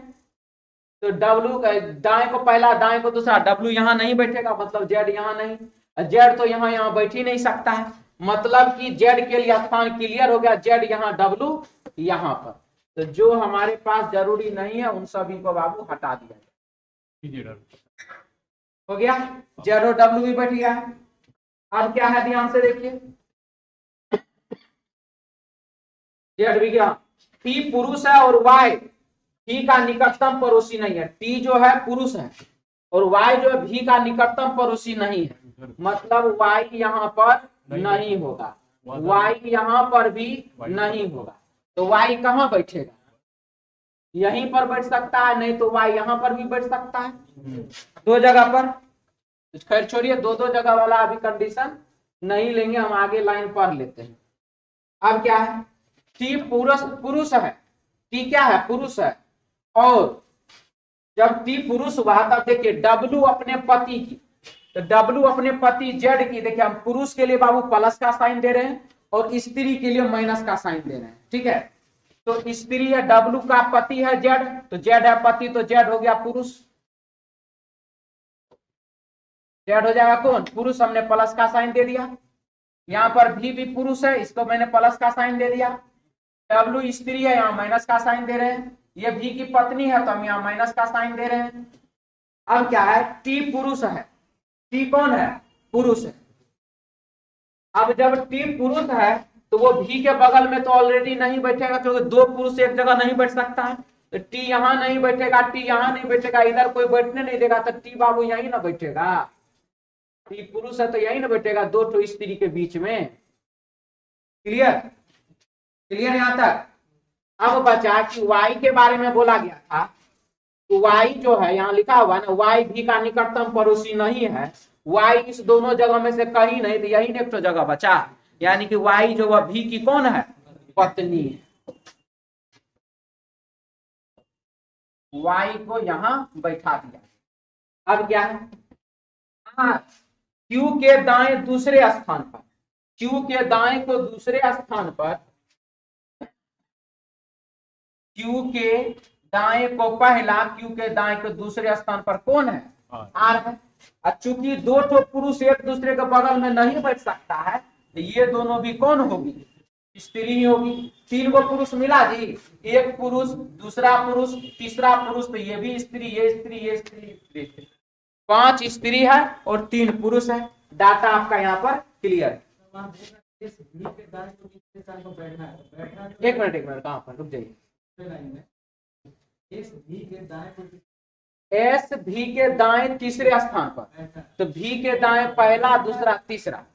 तो डब्ल्यू दाएं को पहला, दाएं को दूसरा, डब्ल्यू यहां नहीं बैठेगा, मतलब जेड यहां नहीं। जेड तो यहां बैठ ही नहीं सकता है, मतलब कि जेड के लिए स्थान क्लियर हो गया, जेड यहां, डब्ल्यू यहां पर। तो जो हमारे पास जरूरी नहीं है उन सभी को बाबू हटा दिया हो गया। जेड और डब्ल्यू भी बैठ गया है। अब क्या है ध्यान से देखिए, जेड भी गया, टी पुरुष है और वाई टी का निकटतम पड़ोसी नहीं है। टी जो है पुरुष है और वाई जो है भी का निकटतम पड़ोसी नहीं है, मतलब वाई यहां पर नहीं होगा, वाई यहां पर भी नहीं होगा। तो वाई कहां बैठेगा, यहीं पर बैठ सकता है, नहीं तो वाई यहां पर भी बैठ सकता है, 2 जगह पर। खैर छोड़िए, 2 जगह वाला अभी कंडीशन नहीं लेंगे, हम आगे लाइन पढ़ लेते हैं। अब क्या है, टी पुरुष है, टी क्या है पुरुष है, और जब टी पुरुष हुआ तब देखिए डब्ल्यू अपने पति की, तो डब्ल्यू अपने पति जेड की, देखिए हम पुरुष के लिए बाबू प्लस का साइन दे रहे हैं और स्त्री के लिए माइनस का साइन दे रहे हैं। ठीक है, तो स्त्री है, डब्ल्यू का पति है जेड, तो जेड है पति, तो जेड हो गया पुरुष, जेड हो जाएगा कौन पुरुष, हमने प्लस का साइन दे दिया। यहाँ पर भी पुरुष है, इसको मैंने प्लस का साइन दे दिया। डब्ल्यू स्त्री है, यहाँ माइनस का साइन दे रहे हैं। ये भी की पत्नी है तो हम यहाँ माइनस का साइन दे रहे हैं। अब क्या है, टी पुरुष है, टी कौन है पुरुष है। अब जब टी पुरुष है तो वो भी के बगल में तो ऑलरेडी नहीं बैठेगा, क्योंकि 2 पुरुष एक जगह नहीं बैठ सकता है, तो टी यहां नहीं बैठेगा, टी यहां नहीं बैठेगा, इधर कोई बैठने नहीं देगा, तो टी बाबू यहीं ना बैठेगा। टी पुरुष है तो यहीं ना बैठेगा, 2 स्त्री के बीच में। क्लियर क्लियर यहां तक। अब बचा कि वाई के बारे में बोला गया था, तो वाई जो है यहाँ लिखा हुआ है ना, वाई भी का निकटतम पड़ोसी नहीं है। वाई इस दोनों जगह में से कहीं नहीं, तो यही एक तो जगह बचा, यानी कि वाई जो वह भी की कौन है पत्नी है। वाई को यहां बैठा दिया। अब क्या है, क्यू के दाएं दूसरे स्थान पर, Q के दाएं को दूसरे स्थान पर, Q के दाएं को पहला, Q के दाएं को दूसरे स्थान पर कौन है? R है। और चूंकि दो ठो पुरुष एक दूसरे के बगल में नहीं बैठ सकता है, तो ये दोनों भी कौन होगी? स्त्री ही होगी। 3 को पुरुष मिला जी, एक पुरुष, दूसरा पुरुष, तीसरा पुरुष, तो ये भी स्त्री, ये स्त्री, ये स्त्री, स्त्री, स्त्री। 5 स्त्री है और 3 पुरुष है। डाटा आपका यहाँ पर क्लियर है। एक मिनट कहाँ पर, रुक जाइए। एस भी के दाएं तीसरे स्थान पर, तो भी के दाएं पहला, दूसरा, तीसरा।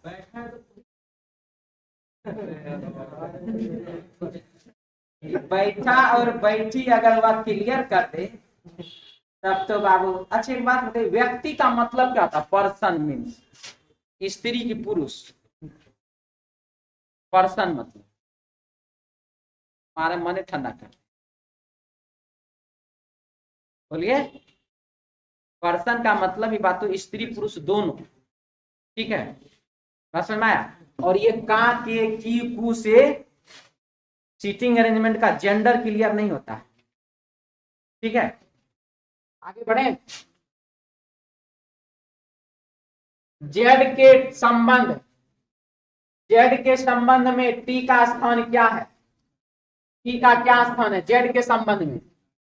बैठा और बैठी अगर वह क्लियर कर दे तब तो बाबू। अच्छा एक बात बताइए, व्यक्ति का मतलब क्या था? पर्सन मीन्स स्त्री की पुरुष, पर्सन मतलब हमारे मन ठंडा कर, बोलिए। पर्सन का मतलब ही बात तो स्त्री पुरुष दोनों, ठीक है, बात समझ में आया? और ये का, के, की, कु से सीटिंग अरेंजमेंट का जेंडर क्लियर नहीं होता है, ठीक है। आगे बढ़े। जेड के संबंध, जेड के संबंध में टी का स्थान क्या है? टी का क्या स्थान है जेड के संबंध में?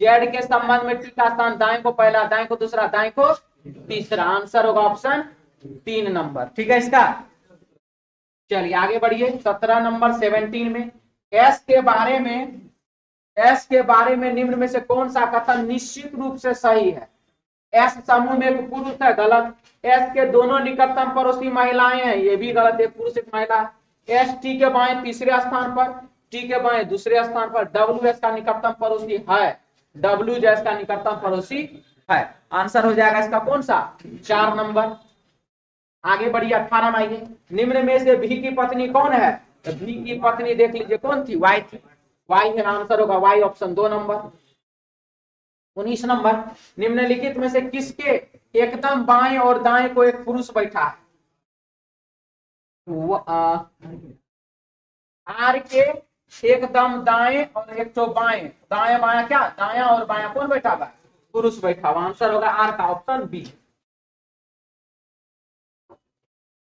जेड के संबंध में टी का स्थान दाएं को पहला, दाएं को दूसरा, दाएं को तीसरा। आंसर होगा ऑप्शन 3 नंबर, ठीक है इसका। चलिए आगे बढ़िए। 17 नंबर 17 में एस के बारे में, एस के बारे में निम्न में से कौन सा कथन निश्चित रूप से सही है? एस समूह में एक पुरुष है, गलत। एस के दोनों निकटतम पड़ोसी महिलाएं हैं, ये भी गलत, एक पुरुष एक महिला। एस टी के बाएं तीसरे स्थान पर, टी के बाएं दूसरे स्थान पर। डब्ल्यू एस का निकटतम पड़ोसी है, डब्ल्यू एस का निकटतम पड़ोसी है। आंसर हो जाएगा इसका कौन सा? 4 नंबर। आगे बढ़िए। 18 में आइए। निम्न में से भी की पत्नी कौन है? तो भी की पत्नी देख लीजिए कौन थी? वाई थी, वाई है। आंसर होगा वाई, ऑप्शन 2 नंबर। 19 नंबर। निम्नलिखित में से किसके एकदम बाएं और दाएं को एक पुरुष बैठा है? आर के एकदम दाएं और एक तो बाएं, दाएं बाएं क्या, दाया और बाया कौन बैठा हुआ? पुरुष बैठा हुआ। आंसर होगा आर का, ऑप्शन बी।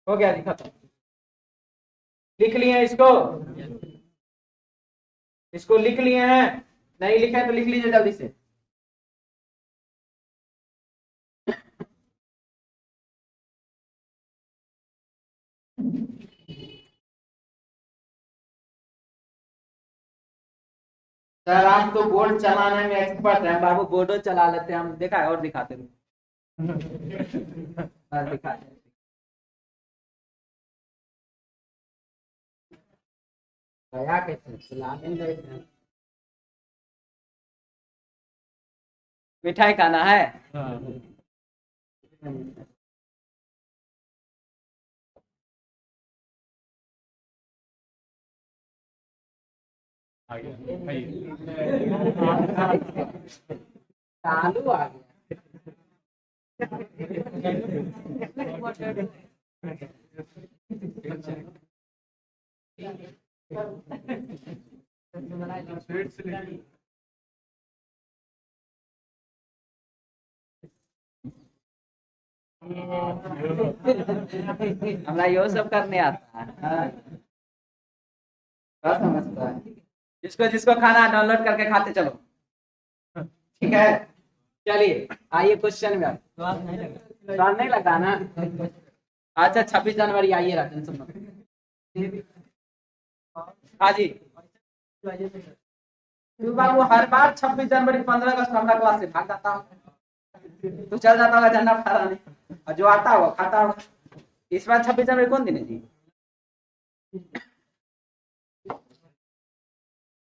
हो गया जी खत्म। लिख लिए इसको, इसको लिख लिए हैं? नहीं लिखे तो लिख लीजिए जल्दी से। सर आप तो बोर्ड चलाने में एक्सपर्ट हैं बाबू, बोर्डो चला लेते हैं हम, देखा है और दिखाते हैं। दिखाते हैं। गया कैसे चलाने गए? मिठाई खाना है? चालू आ गया। हमरा यो सब करने आता है। समझता है। जिसको जिसको खाना डाउनलोड करके खाते चलो, ठीक है। चलिए आइए क्वेश्चन में। स्वाद नहीं लगता ना? अच्छा 26 जनवरी आइए रहा टेंशन मत। हाँ जी बाबू, हर बार 26 जनवरी 15 अगस्त हमरा क्लास से भाग जाता हूँ, तो चल जाता होगा झंडा फहराने, और जो आता होगा खाता होगा। इस बार 26 जनवरी कौन दिन है जी?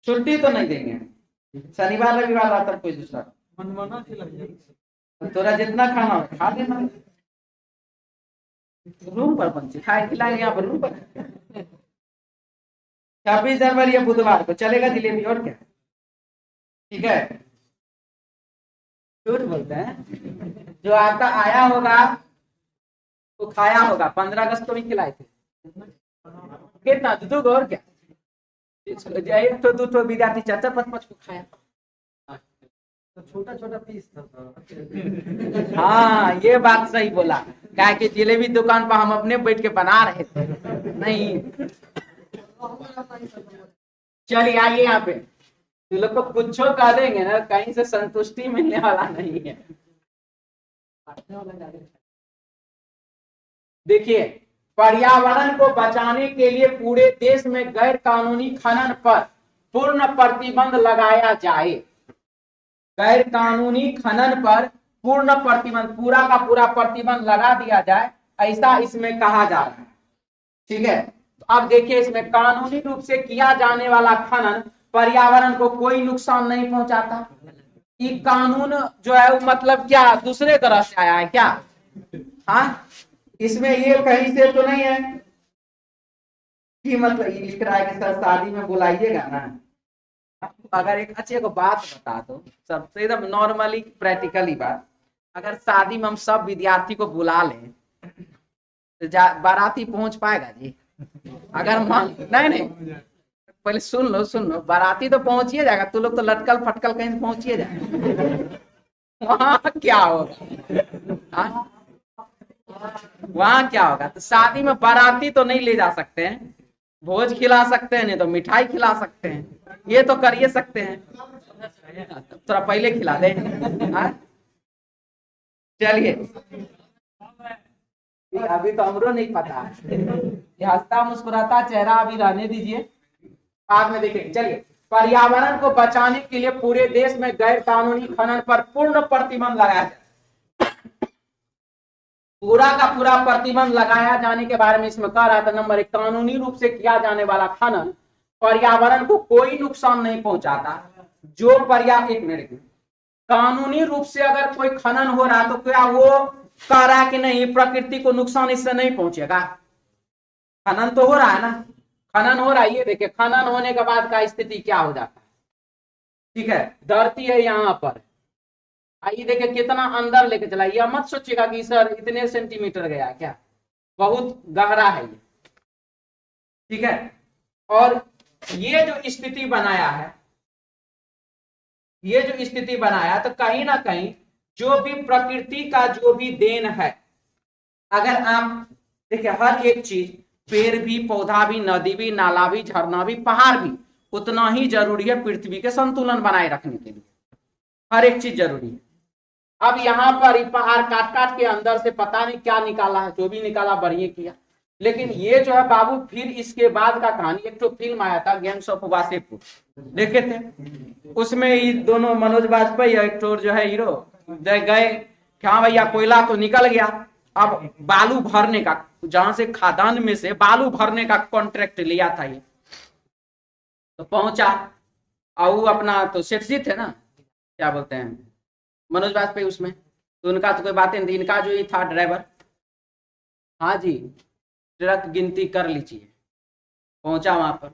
छुट्टी तो नहीं देंगे, शनिवार रविवार आता कोई दूसरा। तोरा जितना खाना हो खा लेना, रूम पर पंची खाए खिलाएंगे यहाँ पर रूम पर। 26 जनवरी या बुधवार को चलेगा जिलेबी, और क्या, ठीक है। झूठ बोलते हैं, जो आपका आया होगा वो खाया होगा। 15 अगस्त को भी खिलाए थे। कितना दूध और क्या, एक तो 2 विद्यार्थी 4-4 5-5 को खाया। तो छोटा छोटा पीस था तो। हाँ ये बात सही बोला, क्या कि जिलेबी दुकान पर हम अपने बैठ के बना रहे थे नहीं। चलिए आइए यहाँ पे, तू लोग को कुछ कह देंगे ना, कहीं से संतुष्टि मिलने वाला नहीं है। देखिए, पर्यावरण को बचाने के लिए पूरे देश में गैर कानूनी खनन पर पूर्ण प्रतिबंध लगाया जाए। गैर कानूनी खनन पर पूर्ण प्रतिबंध, पूरा का पूरा प्रतिबंध लगा दिया जाए, ऐसा इसमें कहा जा रहा है। ठीक है, तो अब देखिए इसमें कानूनी रूप से किया जाने वाला खनन पर्यावरण को कोई नुकसान नहीं पहुंचाता। ये कानून जो है वो मतलब क्या दूसरे तरह से आया है क्या? हाँ, इसमें ये कहीं से तो नहीं है कि मतलब ये लिख रहा है कि सर शादी में बुलाइएगा ना। अगर एक अच्छे को बात बता दो, सबसे एकदम नॉर्मली प्रैक्टिकली बात, अगर शादी में हम सब विद्यार्थी को बुला लें तो बाराती पहुंच पाएगा जी? अगर नहीं पहले सुन लो, बाराती तो पहुंचिए जाएगा, तू लोग तो लटकल फटकल कहीं से पहुंचिए जाएगा, वहां क्या होगा? वहां क्या होगा? तो शादी में बाराती तो नहीं ले जा सकते हैं, भोज खिला सकते हैं, नहीं तो मिठाई खिला सकते हैं, ये तो कर सकते हैं, थोड़ा पहले खिला दें। चलिए, अभी तो हमरो नहीं पता है, ये हंसता मुस्कुराता चेहरा अभी रहने दीजिए, बाद में देखेंगे। चलिए, पर्यावरण को बचाने के लिए पूरे देश में गैर कानूनी खनन पर पूर्ण प्रतिबंध लगाया जाए। पूरा का पूरा प्रतिबंध लगाया जाने के बारे में इसमें कह रहा था। नंबर 1, कानूनी रूप से किया जाने वाला खनन पर्यावरण को कोई नुकसान नहीं पहुंचाता। जो एक मिनट, कानूनी रूप से अगर कोई खनन हो रहा तो क्या वो कह रहा है कि नहीं प्रकृति को नुकसान इससे नहीं पहुंचेगा? खनन तो हो रहा है ना, खनन हो रहा है। ये देखिए, खनन होने के बाद का स्थिति क्या हो जाता है। ठीक है, धरती है यहाँ पर, आइए देखिए कितना अंदर लेके चला। यह मत सोचिएगा कि सर इतने सेंटीमीटर गया, क्या बहुत गहरा है ये। ठीक है, और ये जो स्थिति बनाया है, ये जो स्थिति बनाया, तो कहीं ना कहीं जो भी प्रकृति का जो भी देन है, अगर आप देखिए हर एक चीज, पेड़ भी, पौधा भी, नदी भी, नाला भी, झरना भी, पहाड़ भी, उतना ही जरूरी है पृथ्वी के संतुलन बनाए रखने के लिए। हर एक चीज जरूरी है। अब यहाँ पर पहाड़ काट काट के अंदर से पता नहीं क्या निकाला है, जो भी निकाला बढ़िया किया, लेकिन ये जो है बाबू, फिर इसके बाद का कहानी, एक तो फिल्म आया था गैंग्स ऑफ वासेपुर, देखे थे? उसमें ये दोनों मनोज बाजपेयी एक तो जो है हीरो गए, हाँ भैया कोयला तो निकल गया, अब बालू भरने का, जहां से खादान में से बालू भरने का कॉन्ट्रैक्ट लिया था ये, तो पहुंचा, और वो अपना तो सेठ जी थे ना, क्या बोलते हैं, मनोज बाजपेयी, उसमें तो उनका तो कोई बातें नहीं, इनका जो ये था ड्राइवर, हाँ जी ट्रक गिनती कर लीजिए, पहुंचा वहां पर,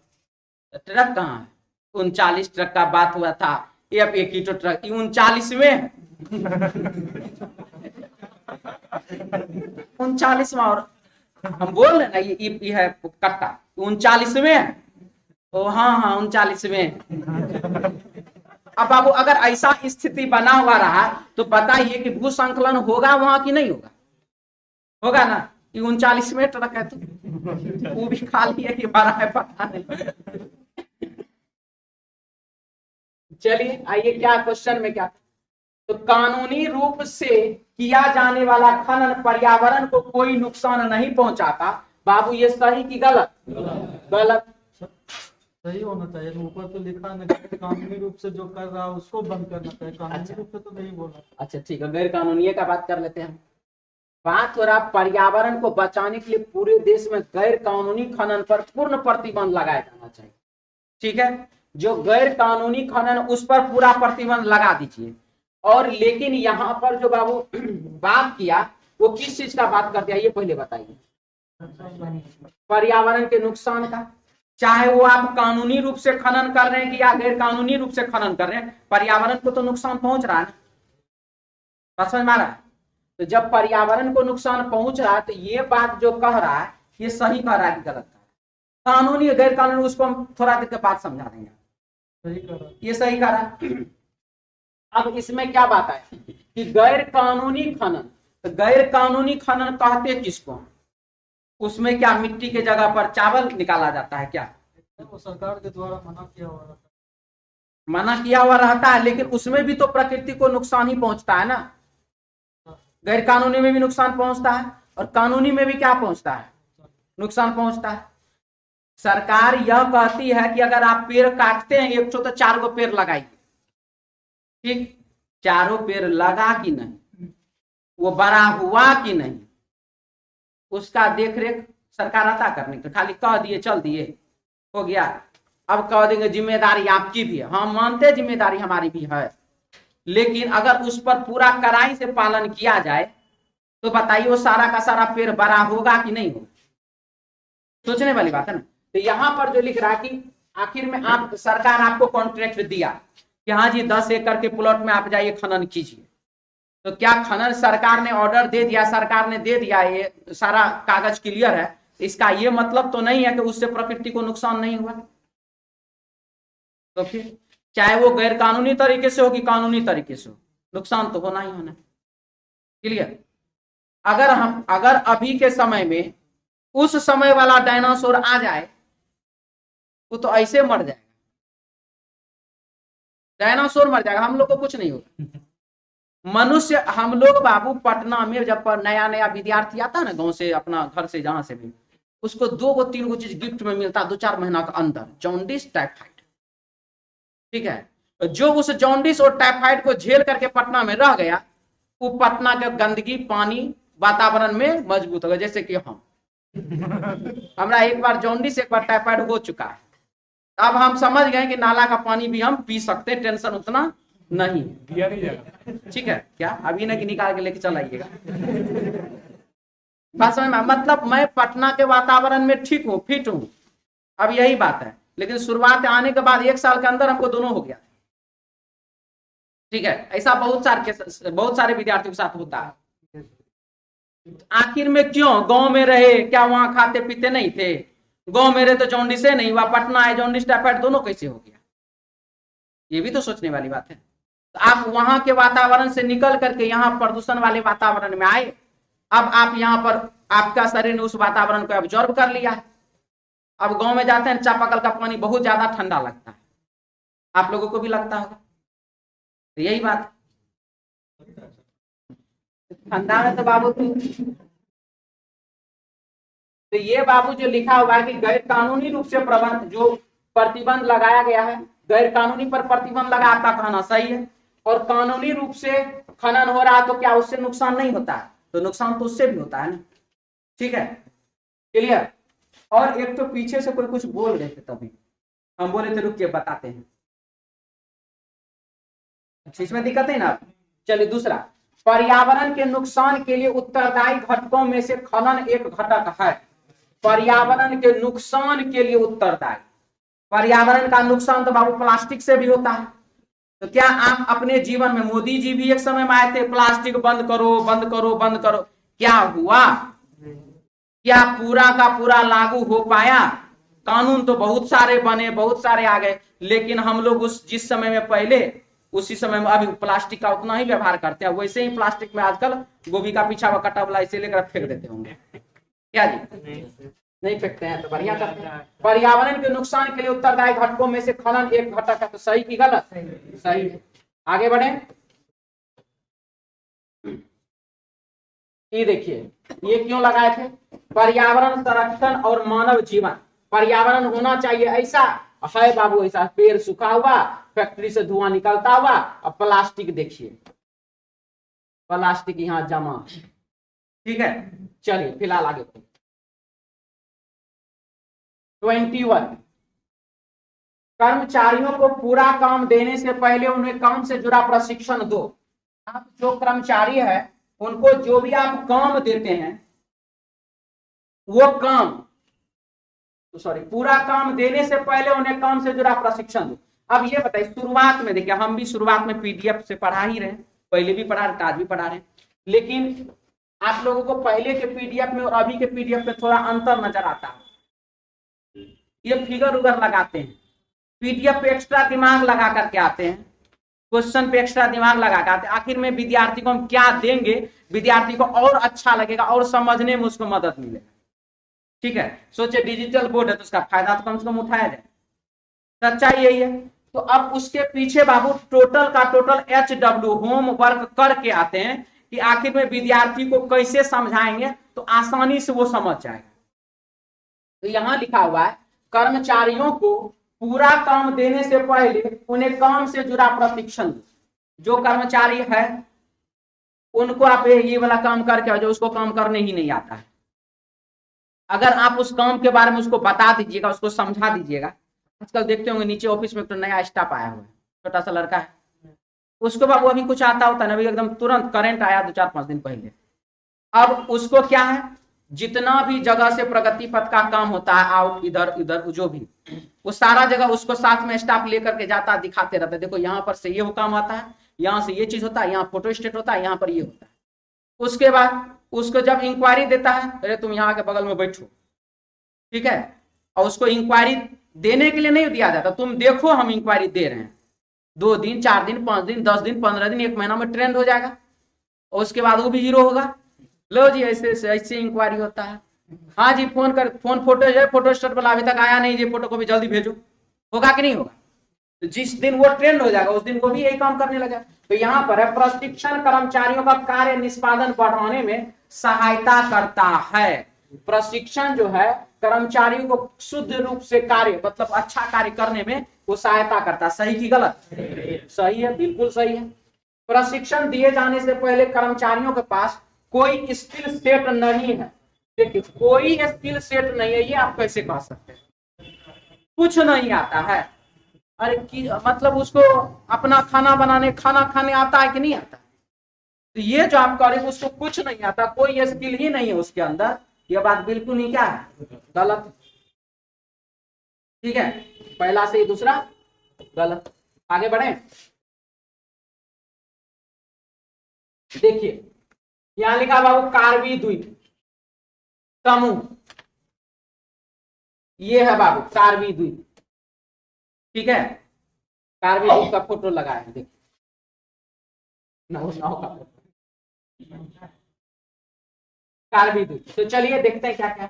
ट्रक कहाँ है? 39 ट्रक का बात हुआ था, ये अब एक ही तो ट्रक 39वें 39वां, और हम बोल रहे ना ये है कट्टा 39वें, ओ हाँ 39वें। अब बाबू अगर ऐसा स्थिति बना हुआ रहा तो बताइए कि भूसंकलन होगा वहां कि नहीं होगा? होगा ना। ये 39वें ट्रक है, तो वो भी खाली है कि भरा है पता नहीं। चलिए आइए, क्या क्वेश्चन में क्या, तो कानूनी रूप से किया जाने वाला खनन पर्यावरण को कोई नुकसान नहीं पहुंचाता। बाबू ये सही कि गलत? गलत। सही होना चाहिए, ऊपर तो लिखा नहीं, कानूनी रूप से जो कर रहा है उसको बंद करना चाहिए, कानूनी रूप से तो नहीं बोला। अच्छा ठीक है, गैर कानूनी का बात कर लेते हैं। बात हो रहा पर्यावरण को बचाने के लिए पूरे देश में गैर कानूनी खनन पर पूर्ण प्रतिबंध लगाया जाना चाहिए। ठीक है, जो गैर कानूनी खनन उस पर पूरा प्रतिबंध लगा दीजिए। और लेकिन यहाँ पर जो बाबू बात किया वो किस चीज का बात कर दिया, ये पहले बताइए। पर्यावरण के नुकसान का, चाहे वो आप कानूनी रूप से खनन कर रहे हैं कि या गैर कानूनी रूप से खनन कर रहे हैं, पर्यावरण को तो नुकसान पहुंच रहा है ना। समझ में आ रहा है? तो जब पर्यावरण को नुकसान पहुंच रहा है तो ये बात जो कह रहा है ये सही कह रहा है कि गलत? कानूनी गैर कानूनी उसको हम थोड़ा देर के बाद समझा देंगे। सही करा। ये सही करा। अब इसमें क्या बात है कि गैर कानूनी खनन, तो गैर कानूनी खनन कहते किसको? उसमें क्या मिट्टी के जगह पर चावल निकाला जाता है क्या? वो सरकार के द्वारा मना किया हुआ रहता मना किया हुआ रहता है, लेकिन उसमें भी तो प्रकृति को नुकसान ही पहुंचता है ना। गैर कानूनी में भी नुकसान पहुंचता है और कानूनी में भी क्या पहुंचता है? नुकसान पहुंचता है। सरकार यह कहती है कि अगर आप पेड़ काटते हैं एक तो 4 गो पेड़ लगाइए, ठीक? 4 पेड़ लगा कि नहीं, वो बड़ा हुआ कि नहीं, उसका देखरेख सरकार आता करने के, खाली कह दिए चल दिए हो गया। अब कह देंगे जिम्मेदारी आपकी भी है। हाँ, मानते जिम्मेदारी हमारी भी है, लेकिन अगर उस पर पूरा कड़ाई से पालन किया जाए तो बताइए वो सारा का सारा पेड़ बड़ा होगा कि नहीं होगा? सोचने वाली बात है ना। तो यहां पर जो लिख रहा है कि आखिर में आप सरकार आपको कॉन्ट्रैक्ट दिया कि हाँ जी 10 एकड़ के प्लॉट में आप जाइए खनन कीजिए, तो क्या खनन सरकार ने ऑर्डर दे दिया, सरकार ने दे दिया, ये सारा कागज क्लियर है, इसका ये मतलब तो नहीं है कि उससे प्रकृति को नुकसान नहीं हुआ। तो फिर चाहे वो गैर कानूनी तरीके से हो कि कानूनी तरीके से हो, नुकसान तो होना ही होना। क्लियर? अगर अभी के समय में उस समय वाला डायनासोर आ जाए वो तो ऐसे मर जाएगा, डायनासोर मर जाएगा, हम लोग को कुछ नहीं होगा। मनुष्य, हम लोग बाबू पटना में जब नया नया विद्यार्थी आता है ना गांव से, अपना घर से जहां से भी, उसको 2 गो 3 गो चीज गिफ्ट में मिलता 2-4 महीना के अंदर, जॉन्डिस, टाइफाइड। ठीक है? जो उस जॉन्डिस और टाइफाइड को झेल करके पटना में रह गया, वो पटना के गंदगी, पानी, वातावरण में मजबूत हो गया। जैसे कि हम हमरा एक बार जॉन्डिस एक बार टाइफाइड हो चुका है, अब हम समझ गए कि नाला का पानी भी हम पी सकते हैं, टेंशन उतना नहीं दिया नहीं जाएगा। ठीक है क्या? अभी ना कि निकाल के लेके चल आइएगा। बात समझ में? मतलब मैं पटना के वातावरण में ठीक हूँ, फिट हूँ, अब यही बात है। लेकिन शुरुआत आने के बाद 1 साल के अंदर हमको दोनों हो गया। ठीक है? ऐसा बहुत सारे विद्यार्थियों के साथ होता है। आखिर में क्यों? गांव में रहे, क्या वहां खाते पीते नहीं थे? गांव में रहे तो जॉन्डिस नहीं हुआ, पटना है जॉन्डिस टाइफाइड दोनों कैसे हो गया? ये भी तो सोचने वाली बात है। तो आप वहां के वातावरण से निकल करके यहाँ प्रदूषण वाले वातावरण में आए, अब आप यहाँ पर आपका शरीर ने उस वातावरण को ऑब्जॉर्व कर लिया है। अब गांव में जाते हैं, चापाकल का पानी बहुत ज्यादा ठंडा लगता है, आप लोगों को भी लगता होगा, तो यही बात। ठंडा में तो बाबू तो ये बाबू जो लिखा हुआ है कि गैर कानूनी रूप से जो प्रतिबंध लगाया गया है, गैर कानूनी पर प्रतिबंध लगा, आपका कहना सही है। और कानूनी रूप से खनन हो रहा है तो क्या उससे नुकसान नहीं होता है? तो नुकसान तो उससे भी होता है ना। ठीक है? क्लियर? और एक तो पीछे से कोई कुछ बोल रहे थे, तभी हम बोले थे रुक के बताते हैं। इसमें दिक्कत है ना। चलिए दूसरा, पर्यावरण के नुकसान के लिए उत्तरदायी घटकों में से खनन एक घटक है। पर्यावरण के नुकसान के लिए उत्तरदायी, पर्यावरण का नुकसान तो बाबू प्लास्टिक से भी होता है। तो क्या आप अपने जीवन में, मोदी जी भी एक समय में आए थे प्लास्टिक बंद करो बंद करो बंद करो, क्या हुआ? क्या पूरा का पूरा लागू हो पाया? कानून तो बहुत सारे बने, बहुत सारे आ गए, लेकिन हम लोग उस जिस समय में पहले, उसी समय में अभी प्लास्टिक का उतना ही व्यवहार करते हैं। वैसे ही प्लास्टिक में आजकल गोभी का पीछा हुआ कटा वाला इसे लेकर फेंक देते होंगे, क्या जी? नहीं फेंकते हैं तो बढ़िया करते हैं। पर्यावरण के नुकसान के लिए उत्तरदायी घटकों में से खनन एक घटक है। तो सही की गलत? सही है। आगे बढ़े। ये देखिए, ये क्यों लगाए थे? पर्यावरण संरक्षण और मानव जीवन। पर्यावरण होना चाहिए ऐसा है बाबू, ऐसा पेड़ सूखा हुआ, फैक्ट्री से धुआं निकलता हुआ, और प्लास्टिक देखिए, प्लास्टिक यहाँ जमा। ठीक है? चलिए फिलहाल आगे 21, कर्मचारियों को पूरा काम देने से पहले उन्हें काम से जुड़ा प्रशिक्षण दो। आप जो कर्मचारी है उनको जो भी आप काम देते हैं वो काम, पूरा काम देने से पहले उन्हें काम से जुड़ा प्रशिक्षण दो। अब ये बताइए, शुरुआत में देखिए, हम भी शुरुआत में पीडीएफ से पढ़ा ही रहे, पहले भी पढ़ा रहे, आज भी पढ़ा रहे, लेकिन आप लोगों को पहले के पीडीएफ में और अभी के पीडीएफ में थोड़ा अंतर नजर आता है। ये फिगर उगर लगाते हैं, पीडीएफ पे एक्स्ट्रा दिमाग लगा करके आते हैं, क्वेश्चन पे एक्स्ट्रा दिमाग लगा के आते हैं। आखिर में विद्यार्थी को हम क्या देंगे, विद्यार्थी को और अच्छा लगेगा और समझने में उसको मदद मिलेगा। ठीक है, सोचे डिजिटल बोर्ड है तो उसका फायदा तो कम से कम उठाया जाए, सच्चाई यही है। तो अब उसके पीछे बाबू टोटल का टोटल HW होमवर्क करके आते हैं कि आखिर में विद्यार्थी को कैसे समझाएंगे तो आसानी से वो समझ जाएगा। तो यहां लिखा हुआ है कर्मचारियों को पूरा काम देने से पहले उन्हें काम से जुड़ा प्रशिक्षण। जो कर्मचारी है उनको आप ये वाला काम करके आओ जो उसको काम करने ही नहीं आता है, अगर आप उस काम के बारे में उसको बता दीजिएगा, उसको समझा दीजिएगा। आजकल देखते होंगे नीचे ऑफिस में तो नया स्टाफ आया हुआ है, छोटा सा लड़का है, उसको बाबू अभी कुछ आता होता है ना, अभी एकदम तुरंत करंट आया 2-4-5 दिन पहले। अब उसको क्या है, जितना भी जगह से प्रगति पथ का काम होता है, आउट इधर इधर जो भी, वो सारा जगह उसको साथ में स्टाफ लेकर के जाता, दिखाते रहता है, देखो यहाँ पर से ये वो काम आता है, यहाँ से ये चीज होता है, यहाँ फोटो स्टेट होता है, यहाँ पर ये होता है। उसके बाद उसको जब इंक्वायरी देता है, अरे तुम यहाँ के बगल में बैठो, ठीक है, और उसको इंक्वायरी देने के लिए नहीं दिया जाता, तुम देखो हम इंक्वायरी दे रहे हैं, 2 दिन 4 दिन 5 दिन 10 दिन 15 दिन 1 महीना में ट्रेंड हो जाएगा, और उसके बाद वो भी हीरो होगा। लो जी ऐसे इंक्वायरी होता है, हाँ जी फोन फोटो है, फोटो स्टेट वाला अभी तक आया नहीं जी, फोटो को भी जल्दी भेजो, होगा कि नहीं होगा। तो जिस दिन वो ट्रेंड हो जाएगा उस दिन वो भी यही काम करने लगा। तो यहाँ पर है प्रशिक्षण कर्मचारियों का कार्य निष्पादन बढ़ाने में सहायता करता है। प्रशिक्षण जो है कर्मचारियों को शुद्ध रूप से कार्य मतलब अच्छा कार्य करने में वो सहायता करता है। सही की गलत? सही है, बिल्कुल सही है। प्रशिक्षण दिए जाने से पहले कर्मचारियों के पास कोई स्किल सेट नहीं है। देखिए कोई स्किल सेट नहीं है, ये आप कैसे कह सकते हैं? कुछ नहीं आता है, अरे कि मतलब उसको अपना खाना खाने आता है कि नहीं आता? तो ये जो आप कह रहे उसको कुछ नहीं आता, कोई स्किल ही नहीं है उसके अंदर, ये बात बिल्कुल ही क्या है? गलत। ठीक है, पहला से ही दूसरा गलत। आगे बढ़े, देखिए यहां लिखा बाबू कार्बी द्वीप समूह, ये है बाबू कार्बी द्वीप। ठीक है, कार्बी द्वीप का फोटो लगाया है, देखिए नाव का फोटो, कार्बी द्वीप। तो चलिए देखते हैं क्या क्या।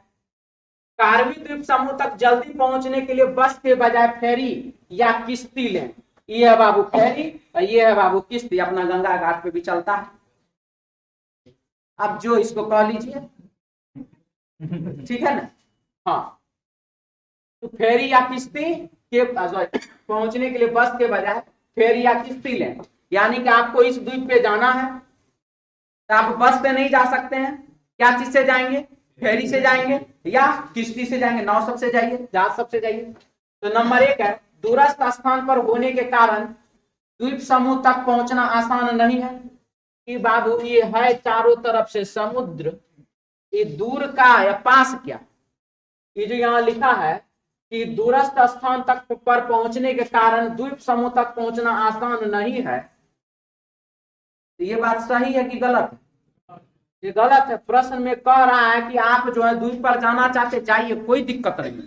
कार्बी द्वीप समूह तक जल्दी पहुंचने के लिए बस के बजाय फेरी या किश्ती लें। ये है बाबू फेरी और ये है बाबू किश्ती, अपना गंगा घाट पे भी चलता है। अब जो इसको कह लीजिए, ठीक है ना? हाँ, तो फेरी या किश्ती के पहुंचने के लिए बस के बजाय फेरी या किश्ती लें। यानी कि आपको इस द्वीप पे जाना है तो आप बस पे नहीं जा सकते हैं, क्या चीज से जाएंगे? फेरी से जाएंगे या किश्ती से जाएंगे, नाव सबसे जाइए, जहाज सबसे जाइए। तो नंबर 1 है दूरस्थ स्थान पर होने के कारण द्वीप समूह तक पहुंचना आसान नहीं है। कि बाबू ये है चारों तरफ से समुद्र, ये दूर का या पास क्या? ये जो यहाँ लिखा है कि दूरस्थ स्थान तक पर पहुंचने के कारण द्वीप समूह तक पहुंचना आसान नहीं है, तो ये बात सही है कि गलत है? ये गलत है। प्रश्न में कह रहा है कि आप जो है द्वीप पर जाना चाहते जाइए, कोई दिक्कत नहीं,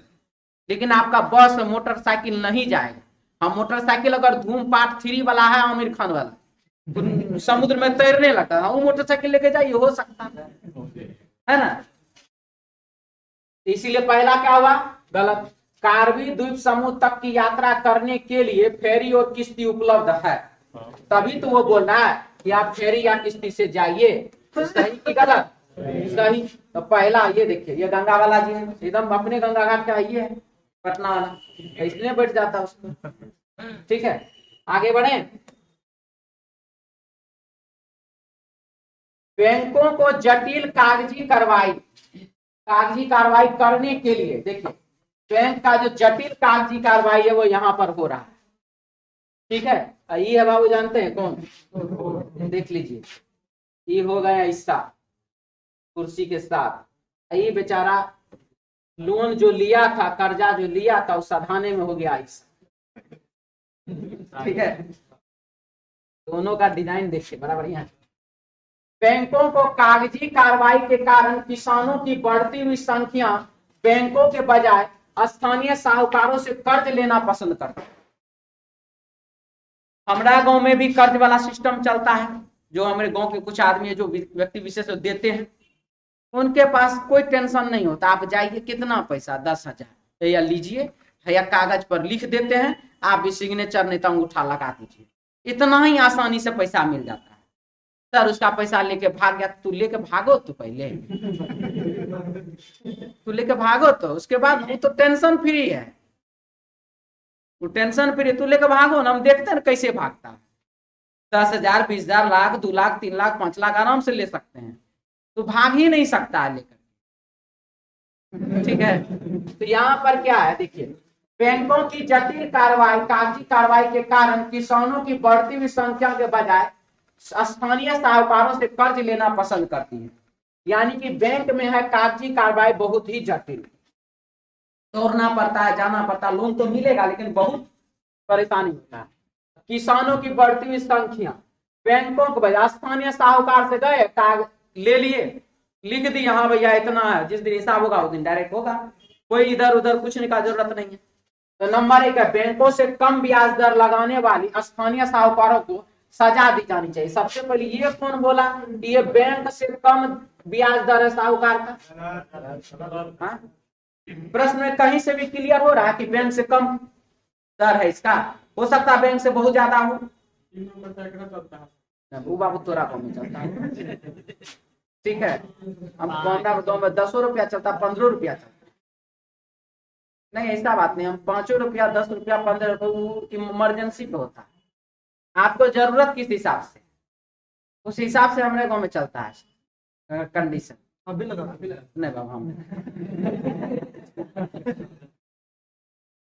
लेकिन आपका बस मोटरसाइकिल नहीं जाएगा। हाँ, मोटरसाइकिल अगर धूम पार्ट 3 वाला है, आमिर खान वाला, समुद्र में तैरने लगता है, वो मोटरसाइकिल लेके जाइए, हो सकता है ना? इसीलिए पहला क्या हुआ? गलत। कार्बी द्वीप समूह तक की यात्रा करने के लिए फेरी और किश्ती उपलब्ध है, तभी तो वो बोल रहा है कि आप फेरी या किश्ती से जाइए। तो सही की गलत? सही। तो पहला ये देखिए, ये गंगा वाला जी है, एकदम अपने गंगा घाट का ये है पटना वाला, इसलिए बैठ जाता उसको। ठीक है, आगे बढ़े। बैंकों को जटिल कागजी कार्रवाई करने के लिए, देखिए बैंक का जो जटिल कागजी कार्रवाई है वो यहाँ पर हो रहा है। ठीक है, ये है बाबू, जानते हैं कौन? देख लीजिए, ये हो गया ईसा कुर्सी के साथ, ये बेचारा लोन जो लिया था, कर्जा जो लिया था, उस सधाने में हो गया ईसा। ठीक है, दोनों का डिजाइन देखिए बड़ा बढ़िया है। बैंकों को कागजी कार्रवाई के कारण किसानों की बढ़ती हुई संख्या बैंकों के बजाय स्थानीय साहूकारों से कर्ज लेना पसंद करते हैं। हमारा गांव में भी कर्ज वाला सिस्टम चलता है, जो हमारे गांव के कुछ आदमी है जो व्यक्ति विशेष देते हैं, उनके पास कोई टेंशन नहीं होता। आप जाइए, कितना पैसा, 10,000 या लीजिए, या कागज पर लिख देते हैं, आप भी सिग्नेचर नहीं तो अंगूठा लगा दीजिए, इतना ही आसानी से पैसा मिल जाता है। सर उसका पैसा लेके भाग गया, तू लेके भागो तो पहले तू लेके भागो तो उसके बाद वो तो टेंशन फ्री है, वो टेंशन फ्री, तू लेके भागो ना, हम देखते हैं कैसे भागता है। 10,000, 20,000, लाख, 2 लाख, 3 लाख, 5 लाख आराम से ले सकते हैं, तो भाग ही नहीं सकता है लेकर। ठीक है, तो यहाँ पर क्या है देखिए, बैंकों की जटिल कार्रवाई, कागजी कार्रवाई के कारण किसानों की बढ़ती हुई संख्या के बजाय स्थानीय साहूकारों से कर्ज लेना पसंद करती है। यानी कि बैंक में है कागजी कार्रवाई बहुत ही जटिल, दौड़ना पड़ता है, जाना पड़ता है, लोन तो मिलेगा लेकिन बहुत परेशानी होता है। किसानों की बढ़ती हुई संख्या, बैंकों के बजाय स्थानीय साहूकार से गए, कागज ले लिए, लिख दी, हाँ भैया इतना है, जिस दिन हिसाब होगा उस दिन डायरेक्ट होगा, कोई इधर उधर पूछने का जरूरत नहीं है। तो नंबर 1 है, बैंकों से कम ब्याज दर लगाने वाली स्थानीय साहूकारों को सजा दी जानी चाहिए। सबसे पहले ये कौन बोला, ये बैंक से कम ब्याज दर है साहूकार का? हाँ? प्रश्न में कहीं से भी क्लियर हो रहा है कि बैंक से कम दर है इसका? हो सकता है बैंक से बहुत ज्यादा हो। वो बाबू तोरा को में चलता है, ठीक है, हम गाँव में 10 रुपया चलता, 15 रुपया चलता, नहीं ऐसा बात नहीं, हम 5 रुपया, 10 रुपया, 15 रुपया इमरजेंसी पे होता है, आपको जरूरत किस हिसाब से, उस हिसाब से हमारे गांव में चलता है कंडीशन। अभी लगा नहीं बाबा, हम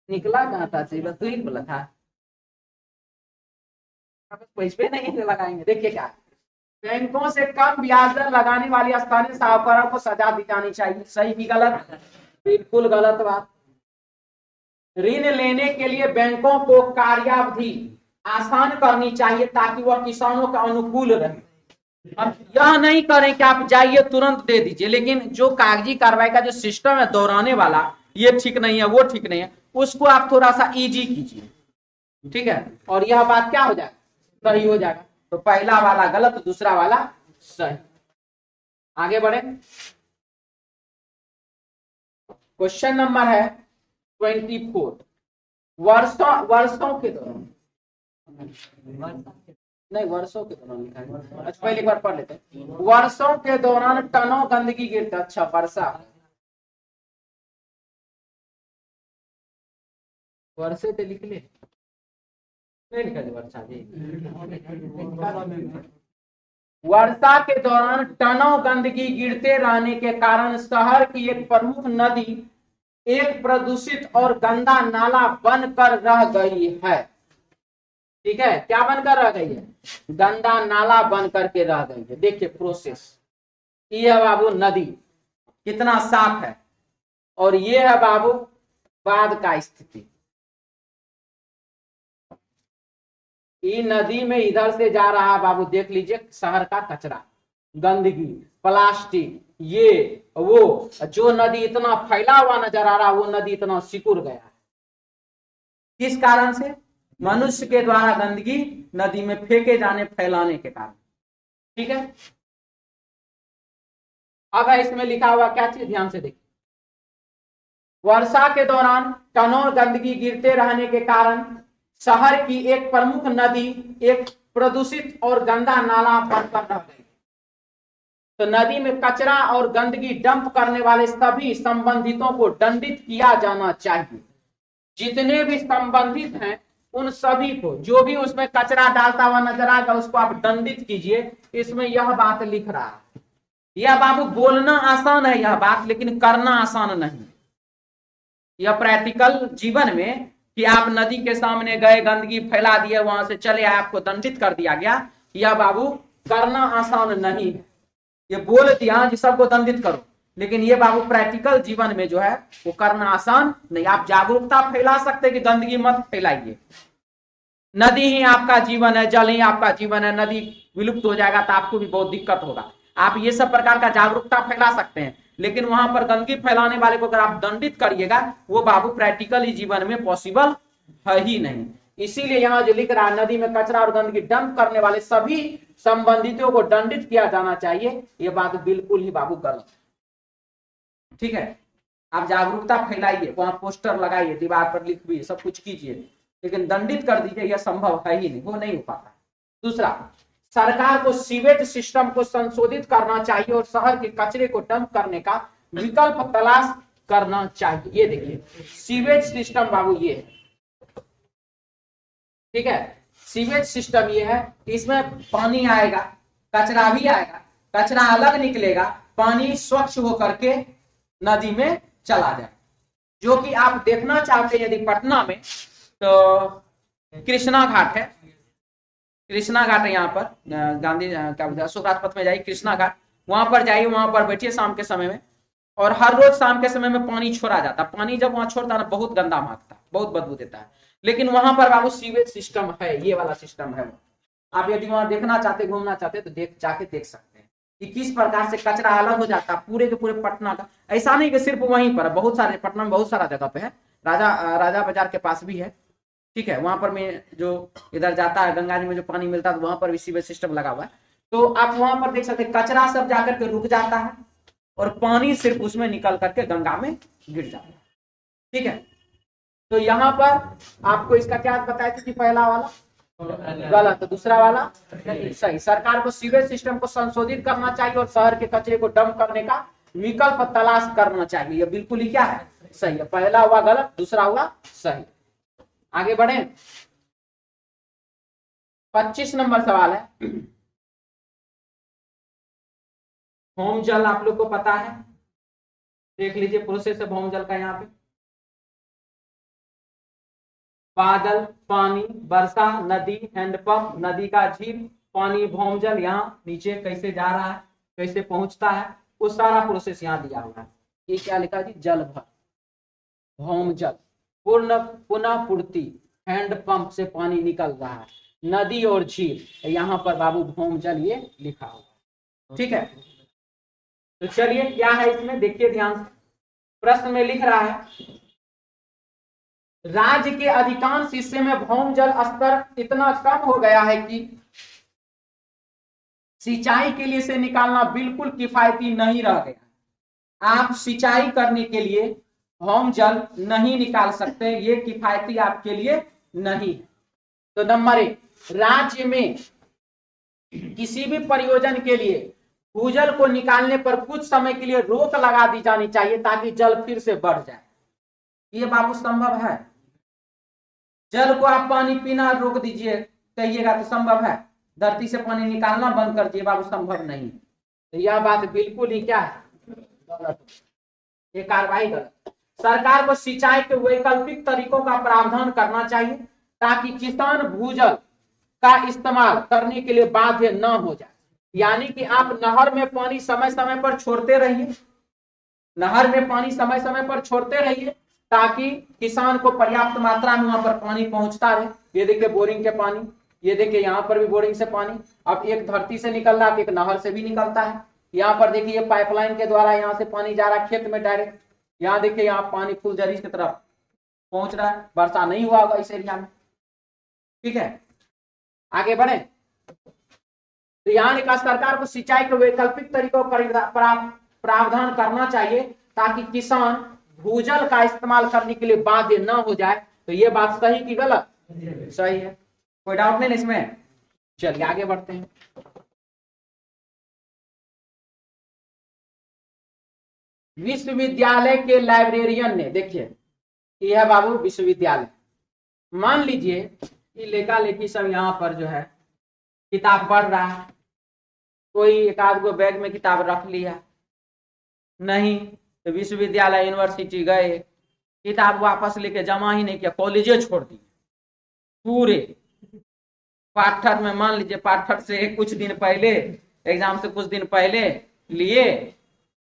निकला कहाँ था, तू ही बोला था, पैसे नहीं लगाएंगे। देखिए क्या, बैंकों से कम ब्याज दर लगाने वाली स्थानीय साहूकारों को सजा दी जानी चाहिए। सही की गलत? बिल्कुल गलत बात। ऋण लेने के लिए बैंकों को कार्यावधि आसान करनी चाहिए ताकि वह किसानों का अनुकूल रहे। अब यह नहीं करें कि आप जाइए तुरंत दे दीजिए, लेकिन जो कागजी कार्रवाई का जो सिस्टम है दोहराने वाला, ये ठीक नहीं है, वो ठीक नहीं है, उसको आप थोड़ा सा इजी कीजिए, ठीक है, और यह बात क्या हो जाएगा, सही हो जाएगा। तो पहला वाला गलत, दूसरा वाला सही। आगे बढ़े, क्वेश्चन नंबर है 24। वर्षों के दौरान, नहीं वर्षों के दौरान लिखा है, अच्छा पहले एक बार पढ़ लेते हैं। वर्षों के दौरान टनों गंदगी गिरता, अच्छा वर्षा, वर्षे से लिख ले, नहीं लिखा वर्षा जी, वर्षा के दौरान टनों गंदगी गिरते रहने के कारण शहर की एक प्रमुख नदी एक प्रदूषित और गंदा नाला बनकर रह गई है। ठीक है, क्या बनकर रह गई है? गंदा नाला बनकर के रह गई है। देखिए प्रोसेस, ये है बाबू नदी कितना साफ है, और ये है बाबू बाद का स्थिति। ये नदी में इधर से जा रहा बाबू, देख लीजिए शहर का कचरा, गंदगी, प्लास्टिक, ये वो, जो नदी इतना फैला हुआ नजर आ रहा, वो नदी इतना सिकुड़ गया है। किस कारण से? मनुष्य के द्वारा गंदगी नदी में फेंके जाने, फैलाने के कारण। ठीक है, अब है इसमें लिखा हुआ क्या चीज, ध्यान से देखिए। वर्षा के दौरान टनों गंदगी गिरते रहने के कारण शहर की एक प्रमुख नदी एक प्रदूषित और गंदा नाला बनकर रह गई। तो नदी में कचरा और गंदगी डंप करने वाले सभी संबंधितों को दंडित किया जाना चाहिए। जितने भी संबंधित हैं उन सभी को, जो भी उसमें कचरा डालता हुआ नजर आएगा उसको आप दंडित कीजिए। इसमें यह बात लिख रहा है। यह बाबू बोलना आसान है यह बात, लेकिन करना आसान नहीं। यह प्रैक्टिकल जीवन में कि आप नदी के सामने गए, गंदगी फैला दिए, वहां से चले आए, आपको दंडित कर दिया गया, यह बाबू करना आसान नहीं है। ये बोल दिया कि सबको दंडित करो, लेकिन ये बाबू प्रैक्टिकल जीवन में जो है वो करना आसान नहीं। आप जागरूकता फैला सकते कि गंदगी मत फैलाइए। नदी ही आपका जीवन है, जल ही आपका जीवन है, नदी विलुप्त हो जाएगा तो आपको भी बहुत दिक्कत होगा। आप ये सब प्रकार का जागरूकता फैला सकते हैं, लेकिन वहां पर गंदगी फैलाने वाले को अगर आप दंडित करिएगा, वो बाबू प्रैक्टिकली जीवन में पॉसिबल है ही नहीं। इसीलिए यहाँ जो लिख रहा है, नदी में कचरा और गंदगी डंप करने वाले सभी संबंधितों को दंडित किया जाना चाहिए, ये बात बिल्कुल ही बाबू गलत है। ठीक है, आप जागरूकता फैलाइए, वहां पोस्टर लगाइए, दीवार पर लिखिए, सब कुछ कीजिए, लेकिन दंडित कर दीजिए, यह संभव है ही नहीं, वो नहीं हो पाता। दूसरा, सरकार को सीवेज सिस्टम को संशोधित करना चाहिए और शहर के कचरे को डंप करने का विकल्प तलाश करना चाहिए। ये देखिए सीवेज सिस्टम बाबू ये है, ठीक है, सीवेज सिस्टम ये है, इसमें पानी आएगा, कचरा भी आएगा, कचरा अलग निकलेगा, पानी स्वच्छ होकर के नदी में चला जाए। जो कि आप देखना चाहते हैं यदि पटना में, तो कृष्णा घाट है, कृष्णा घाट है यहाँ पर, गांधी क्या बोलते हैं, अशोक राजपथ में जाइए, कृष्णा घाट, वहां पर जाइए, वहां पर बैठिए शाम के समय में, और हर रोज शाम के समय में पानी छोड़ा जाता। पानी जब वहां छोड़ता है बहुत गंदा महकता है, बहुत बदबू देता है, लेकिन वहां पर बाबू सीवेज सिस्टम है, ये वाला सिस्टम है। आप यदि वहां देखना चाहते, घूमना चाहते, तो जाके देख सकते हैं कि किस प्रकार से कचरा अलग हो जाता है पूरे के पूरे पटना का। ऐसा नहीं कि सिर्फ वहीं पर, बहुत सारे पटना में बहुत सारा जगह पे है, राजा बाजार के पास भी है, ठीक है, वहां पर में जो इधर जाता है गंगा जी में जो पानी मिलता है, तो वहां पर भी सीवेज सिस्टम लगा हुआ है। तो आप वहां पर देख सकते हैं कचरा सब जाकर के रुक जाता है और पानी सिर्फ उसमें निकल करके गंगा में गिर जाता है। ठीक है, तो यहाँ पर आपको इसका क्या बताया था कि पहला वाला गलत, तो दूसरा वाला सही। सरकार को सीवेज सिस्टम को संशोधित करना चाहिए और शहर के कचरे को डंप करने का विकल्प तलाश करना चाहिए, ये बिल्कुल ही क्या है, सही है। पहला हुआ गलत, दूसरा हुआ सही। आगे बढ़े, 25 नंबर सवाल है, भौम जल आप लोग को पता है, देख लीजिए प्रोसेस है भौम जल का। यहाँ पे बादल, पानी, वर्षा, नदी, हैंडपंप, नदी का झील, पानी, भौम जल, यहाँ नीचे कैसे जा रहा है, कैसे पहुंचता है, वो सारा प्रोसेस यहाँ दिया हुआ है। ये क्या लिखा जी, जल भर, भौम जल, पुनः पूर्ति, हैंडपंप से पानी निकल रहा है, नदी और झील, यहाँ पर बाबू भौम जल ये लिखा हुआ। ठीक है, तो चलिए क्या है इसमें देखिए ध्यान से, प्रश्न में लिख रहा है, राज्य के अधिकांश हिस्से में भौम जल स्तर इतना कम हो गया है कि सिंचाई के लिए इसे निकालना बिल्कुल किफायती नहीं रह गया। आप सिंचाई करने के लिए भौम जल नहीं निकाल सकते, ये किफायती आपके लिए नहीं है। तो नंबर 1, राज्य में किसी भी प्रयोजन के लिए भूजल को निकालने पर कुछ समय के लिए रोक लगा दी जानी चाहिए ताकि जल फिर से बढ़ जाए। ये बाबू संभव है? जल को आप पानी पीना रोक दीजिए कहिएगा तो संभव है? धरती से पानी निकालना बंद कर दिए बाबू, संभव नहीं। तो यह बात बिल्कुल ही क्या है, गलत, ये कार्रवाई गलत। सरकार को सिंचाई के वैकल्पिक तरीकों का प्रावधान करना चाहिए ताकि किसान भूजल का इस्तेमाल करने के लिए बाध्य न हो जाए। यानी कि आप नहर में पानी समय समय पर छोड़ते रहिए, नहर में पानी समय समय पर छोड़ते रहिए ताकि किसान को पर्याप्त मात्रा में वहां पर पानी पहुंचता रहे। ये देखिए बोरिंग के पानी, ये देखिए यहाँ पर भी बोरिंग से पानी, अब एक धरती से निकल रहा है, एक नहर से भी निकलता है। यहाँ पर देखिए पाइपलाइन के द्वारा यहाँ से पानी जा रहा है खेत में डायरेक्ट। यहाँ देखिए यहाँ पानी फुलझड़ी की तरफ पहुंच रहा है, वर्षा नहीं हुआ होगा इस एरिया में। ठीक है, आगे बढ़े। तो यहाँ लिखा सरकार को सिंचाई के वैकल्पिक तरीकों का प्रावधान करना चाहिए ताकि किसान भूजल का इस्तेमाल करने के लिए बाध्य न हो जाए। तो ये बात सही की गलत? सही है, कोई डाउट नहीं इसमें। चलिए आगे बढ़ते हैं। विश्वविद्यालय के लाइब्रेरियन ने, देखिए यह है बाबू विश्वविद्यालय, मान लीजिए कि लेखा लेखी सब यहाँ पर जो है किताब पढ़ रहा है, कोई एक आध गो बैग में किताब रख लिया, नहीं तो विश्वविद्यालय यूनिवर्सिटी गए, किताब वापस लेके जमा ही नहीं किया, कॉलेजे छोड़ दिए पूरे। पाठर में मान लीजिए पाठर से कुछ दिन पहले, एग्जाम से कुछ दिन पहले लिए,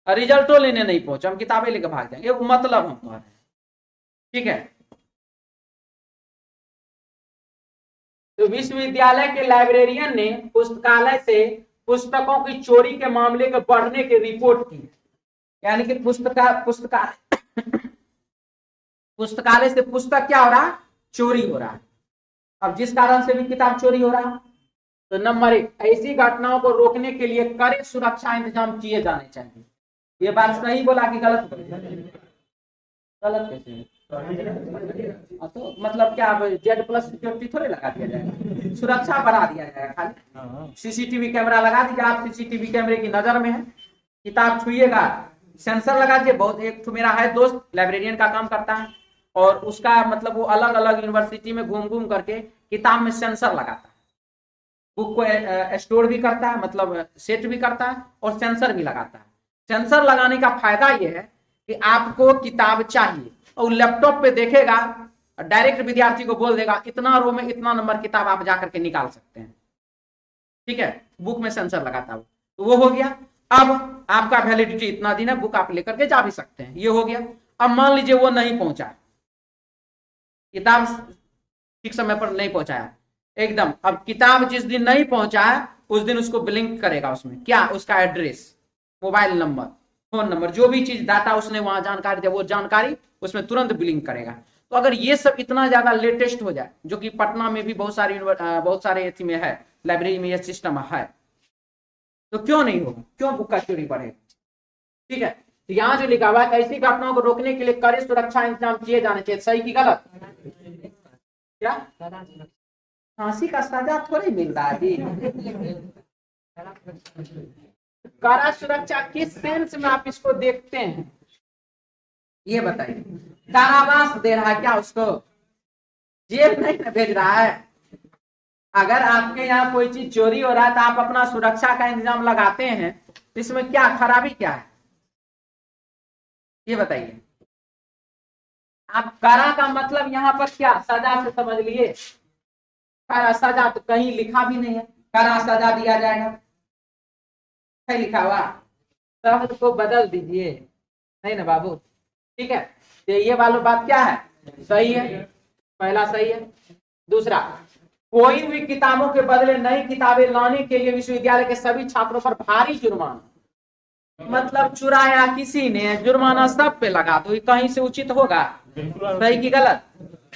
रिजल्टो लेने नहीं पहुंचे, हम किताबें लेके भाग जाएंगे, मतलब हम कह रहे हैं। ठीक है, तो विश्वविद्यालय के लाइब्रेरियन ने पुस्तकालय से पुस्तकों की चोरी के मामले के बढ़ने की रिपोर्ट की। यानी कि पुस्तकालय से पुस्तक क्या हो रहा है, चोरी हो रहा है। अब जिस कारण से भी किताब चोरी हो रहा है, तो नंबर 1, ऐसी घटनाओं को रोकने के लिए कड़े सुरक्षा इंतजाम किए जाने चाहिए। ये बात सही बोला कि गलत बोला? गलत कैसे? तो मतलब क्या Z+ सिक्योरिटी थोड़ी लगा दिया जाएगा, सुरक्षा बढ़ा दिया जाएगा। खाली सीसीटीवी कैमरा लगा दीजिए, आप सीसीटीवी कैमरे की नजर में है, किताब छुइएगा सेंसर लगा दीजिए। बहुत एक तो मेरा है दोस्त लाइब्रेरियन का काम करता है, और उसका मतलब वो अलग अलग यूनिवर्सिटी में घूम घूम करके किताब में सेंसर लगाता है, बुक को स्टोर भी करता है, मतलब सेट भी करता है और सेंसर भी लगाता है। सेंसर लगाने का फायदा यह है कि आपको किताब चाहिए और लैपटॉप पे देखेगा, डायरेक्ट विद्यार्थी को बोल देगा इतना रो में इतना नंबर किताब आप जाकर के निकाल सकते हैं। ठीक है, बुक में सेंसर लगाता है तो वो हो गया। अब आपका वैलिडिटी इतना दिन है, बुक आप लेकर के जा भी सकते हैं, ये हो गया। अब मान लीजिए वो नहीं पहुंचा, किताब ठीक समय पर नहीं पहुंचाया एकदम। अब किताब जिस दिन नहीं पहुंचा है उस दिन उसको ब्लिंक करेगा, उसमें क्या, उसका address, mobile number, phone number, जो भी चीज डाटा उसने वहां जानकारी दिया वो जानकारी उसमें तुरंत ब्लिंक करेगा। तो अगर ये सब इतना ज्यादा लेटेस्ट हो जाए, जो कि पटना में भी बहुत सारे एथी में है, लाइब्रेरी में यह सिस्टम है, तो क्यों नहीं होगा, क्यों बुक का चोरी बढ़ेगा? ठीक है, तो यहाँ जो लिखा हुआ है ऐसी घटनाओं को रोकने के लिए कड़े सुरक्षा इंतजाम किए जाने चाहिए, सही की गलत? क्या फांसी का सजा थोड़ी मिल रहा है जी। कड़ा सुरक्षा किस सेंस में आप इसको देखते हैं, ये बताइए, कारावास दे रहा है क्या उसको? जेल नहीं ना भेज रहा है। अगर आपके यहाँ कोई चीज चोरी हो रहा है तो आप अपना सुरक्षा का इंतजाम लगाते हैं, इसमें क्या खराबी क्या है, ये बताइए। आप कड़ा का मतलब यहाँ पर क्या, सजा से समझ लिए। कड़ा सजा तो कहीं लिखा भी नहीं है, कड़ा सजा दिया जाएगा, है लिखा हुआ? शब्द को बदल दीजिए, नहीं ना बाबू। ठीक है, तो ये वाली बात क्या है, सही है, पहला सही है। दूसरा, कोई भी किताबों के बदले नई किताबें लाने के लिए विश्वविद्यालय के सभी छात्रों पर भारी जुर्माना, मतलब चुराया किसी ने, जुर्माना सब पे लगा दो, कहीं से उचित होगा? सही की गलत?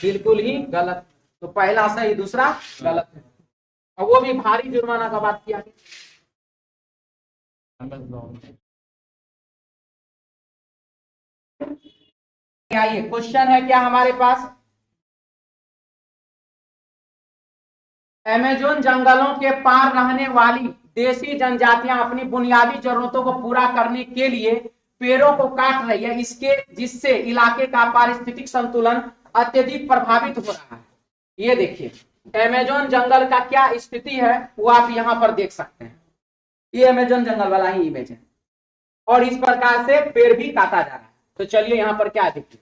बिल्कुल ही गलत। तो पहला सही, दूसरा गलत है, और वो भी भारी जुर्माना का बात किया। आइए, क्वेश्चन है क्या हमारे पास, अमेज़न जंगलों के पार रहने वाली देसी जनजातियां अपनी बुनियादी जरूरतों को पूरा करने के लिए पेड़ों को काट रही है, जिससे इलाके का पारिस्थितिक संतुलन अत्यधिक प्रभावित हो रहा है। ये देखिए, अमेज़न जंगल का क्या स्थिति है वो आप यहां पर देख सकते हैं। ये अमेज़न जंगल वाला ही इमेज है, और इस प्रकार से पेड़ भी काटा जा रहा है। तो चलिए यहां पर क्या देखिए,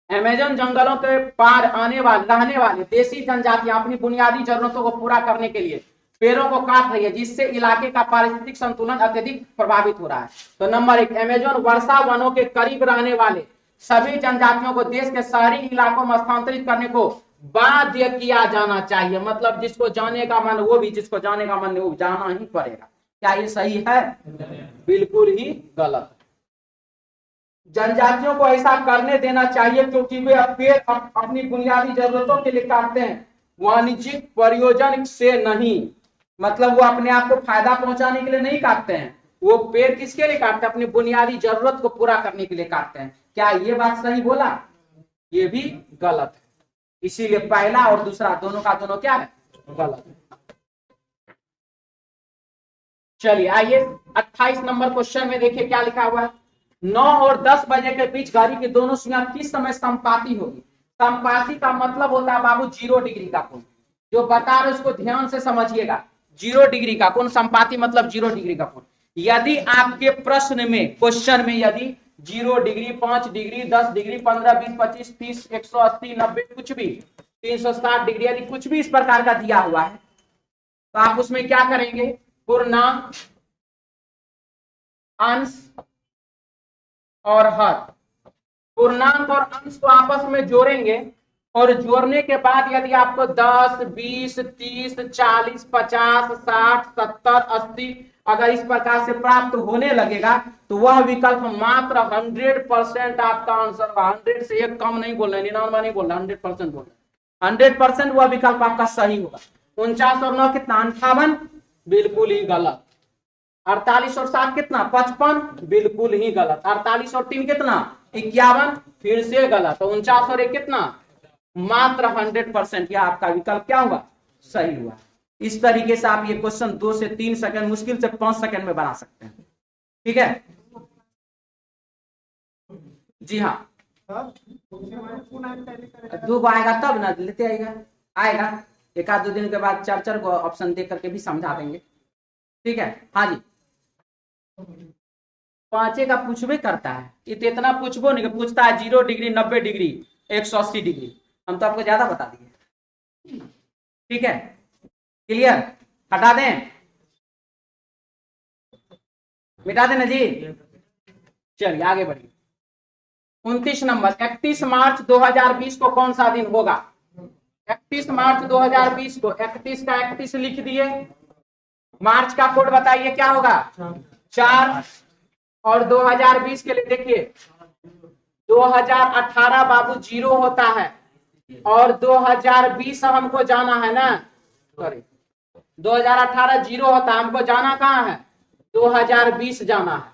अमेज़न जंगलों के पार रहने वाले देसी जनजातियां अपनी बुनियादी जरूरतों को पूरा करने के लिए पेड़ों को काट रही है, जिससे इलाके का पारिस्थितिक संतुलन अत्यधिक प्रभावित हो रहा है। तो नंबर 1, अमेज़न वर्षा वनों के करीब रहने वाले सभी जनजातियों को देश के शहरी इलाकों में स्थानांतरित करने को बाध्य किया जाना चाहिए। मतलब जिसको जाने का मन वो भी, जिसको जाने का मन नहीं वो जाना ही पड़ेगा। क्या ये सही है? बिल्कुल ही गलत। जनजातियों को ऐसा करने देना चाहिए क्योंकि वे पेड़ अपनी बुनियादी जरूरतों के लिए काटते हैं, वाणिज्यिक प्रयोजन से नहीं। मतलब वो अपने आप को फायदा पहुंचाने के लिए नहीं काटते हैं, वो पेड़ किसके लिए काटते हैं? अपनी बुनियादी जरूरत को पूरा करने के लिए काटते हैं। क्या ये बात सही बोला? ये भी गलत है। इसीलिए पहला और दूसरा दोनों का दोनों क्या है? गलत है। चलिए आइए 28 नंबर क्वेश्चन में देखिए क्या लिखा हुआ है। 9 और 10 बजे के बीच घड़ी की दोनों सुइयां किस समय संपाती होगी? संपाती का मतलब होता है बाबू 0 डिग्री का कोण। जो बता रहे उसको ध्यान से समझिएगा, 0 डिग्री का कोण, संपाती मतलब 0 डिग्री का कोण। यदि आपके प्रश्न में, क्वेश्चन में यदि 0 डिग्री, 5 डिग्री, 10 डिग्री, 15, 20, 25, 30, 180, 90 कुछ भी, 360 डिग्री, यदि कुछ भी इस प्रकार का दिया हुआ है तो आप उसमें क्या करेंगे? पूर्णांक, अंश और हर, पूर्णांक और अंश को आपस में जोड़ेंगे और जोड़ने के बाद यदि आपको 10, 20, 30, 40, 50, 60, 70, 80 अगर इस प्रकार से प्राप्त होने लगेगा तो वह विकल्प मात्र 100% आपका आंसर होगा। 100 से एक कम नहीं बोल रहे, 99 नहीं बोल रहे, 100% बोल रहे। 100% वह विकल्प आपका सही होगा। 49 और 9 कितना? 58, बिल्कुल ही गलत। 48 और 7 कितना? 55, बिल्कुल ही गलत। 48 और 3 कितना? 51, फिर से गलत। 49 और 1 कितना? मात्र 100%। यह आपका विकल्प क्या हुआ? सही हुआ। इस तरीके से आप ये क्वेश्चन 2 से 3 सेकंड, मुश्किल से 5 सेकंड में बना सकते हैं। ठीक है जी हाँ। 2 को आएगा तब ना लेते आएगा। 1-2 दिन के बाद 4 को ऑप्शन दे करके भी समझा देंगे। ठीक है हाँ जी। 5 का पूछबे करता है, ये तो इतना पूछबो नहीं, पूछता है 0 डिग्री, 90 डिग्री, 180 डिग्री। हम तो आपको ज्यादा बता दिए। ठीक है क्लियर? हटा दें, मिटा देना जी। चलिए आगे बढ़िए। 29 नंबर, 31 मार्च 2020 को कौन सा दिन होगा? 31 मार्च 2020 को 31 का 31 लिख दिए। मार्च का कोड बताइए क्या होगा? 4। और 2020 के लिए देखिए 2018 बाबू 0 होता है और 2020 हमको जाना है ना, सॉरी 2018 0 होता है, हमको जाना कहाँ है? 2020 जाना है।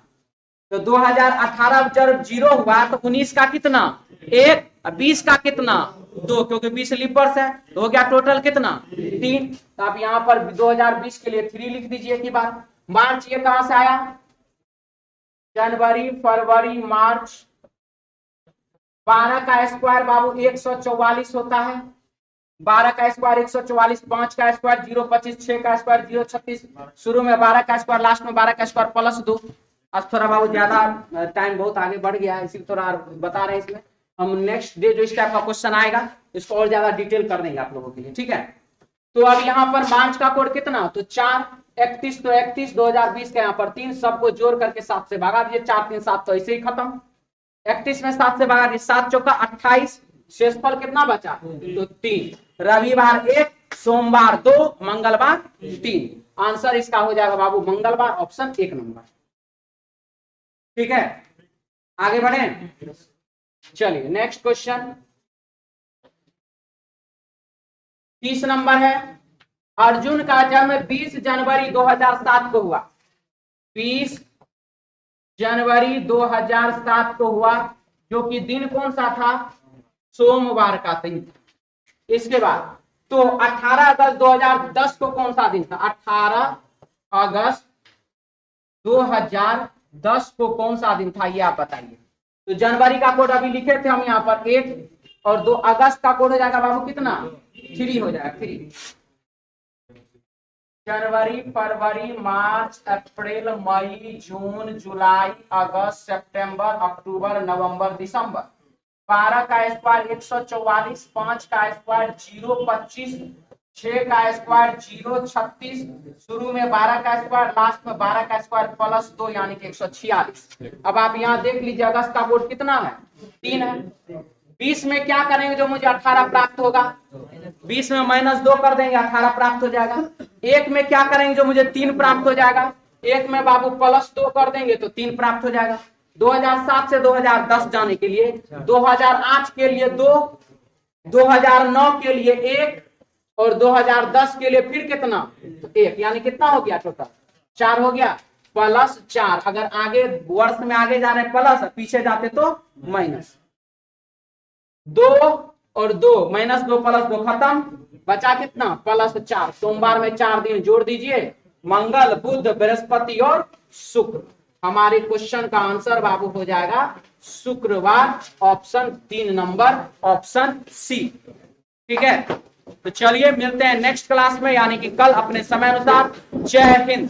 तो 2018 जब 0 हुआ तो 19 का कितना? 1, 20 का कितना? 2, क्योंकि 20 लीप वर्ष है तो हो गया टोटल कितना? 3। तो आप यहाँ पर 2020 के लिए 3 लिख दीजिए की बात। मार्च ये कहां से आया? जनवरी, फरवरी, मार्च। 12 का स्क्वायर बाबू 144 होता है। 12 का स्क्वायर 144, 5 का स्क्वायर 025, 6 का स्क्वायर 036, शुरू में 12 का स्क्वायर, लास्ट में 12 का स्क्वायर प्लस 2। आज थोड़ा बाबू ज्यादा टाइम बहुत आगे बढ़ गया है, इसीलिए थोड़ा बता रहे हैं। इसमें हम नेक्स्ट डे जो इस टाइप का क्वेश्चन आएगा इसको और ज्यादा डिटेल कर देंगे आप लोगों के लिए। ठीक है तो अब यहाँ पर मार्च का कोड कितना? तो 4, 31 तो 31, 2020 के यहाँ पर 3, सबको जोड़ करके 7 से भगा दिए। 4, 3, 7 तो ऐसे ही खत्म। 31 में 7 से भगा दिए, 7 चौका 28, शेषफल कितना बचा? तो 3। रविवार 1, सोमवार 2, मंगलवार 3। आंसर इसका हो जाएगा बाबू मंगलवार, ऑप्शन 1 नंबर। ठीक है आगे बढ़े। चलिए नेक्स्ट क्वेश्चन 30 नंबर है। अर्जुन का जन्म 20 जनवरी 2007 को हुआ। 20 जनवरी 2007 को हुआ, जो कि दिन कौन सा था? सोमवार का दिन था। इसके बाद तो 18 अगस्त 2010 को कौन सा दिन था? 18 अगस्त 2010 को कौन सा दिन था, ये आप बताइए। तो जनवरी का कोड अभी लिखे थे हम यहाँ पर 8, और 2 अगस्त का कोड हो जाएगा बाबू कितना? 3 हो जाएगा। 3 जनवरी, फरवरी, मार्च, अप्रैल, मई, जून, जुलाई, अगस्त, सितंबर, अक्टूबर, नवंबर, दिसंबर। 12 का स्क्वायर 144, 5 का स्क्वायर 025, 6 का स्क्वायर 036, शुरू में 12 का स्क्वायर, लास्ट में 12 का स्क्वायर प्लस 2 यानी कि 146। अब आप यहाँ देख लीजिए अगस्त का कोड कितना है? 3 है। 20 में क्या करेंगे जो मुझे 18 प्राप्त होगा? 20 में -2 कर देंगे, 18 प्राप्त हो जाएगा। 1 में क्या करेंगे जो मुझे 3 प्राप्त हो जाएगा? 1 में बाबू +2 कर देंगे तो 3 प्राप्त हो जाएगा। 2007 से 2010 जाने के लिए 2008 के लिए 2, 2009 के लिए 1 और 2010 के लिए फिर कितना? 1, यानी कितना हो गया टोटल? 4 हो गया, +4। अगर आगे वर्ष में आगे जा रहे प्लस, पीछे जाते तो माइनस। 2 और 2, -2 + 2 खत्म, बचा कितना? +4। सोमवार में 4 दिन जोड़ दीजिए, मंगल, बुध, बृहस्पति और शुक्र। हमारे क्वेश्चन का आंसर बाबू हो जाएगा शुक्रवार, ऑप्शन 3 नंबर, ऑप्शन सी। ठीक है तो चलिए मिलते हैं नेक्स्ट क्लास में, यानी कि कल अपने समय अनुसार। जय हिंद।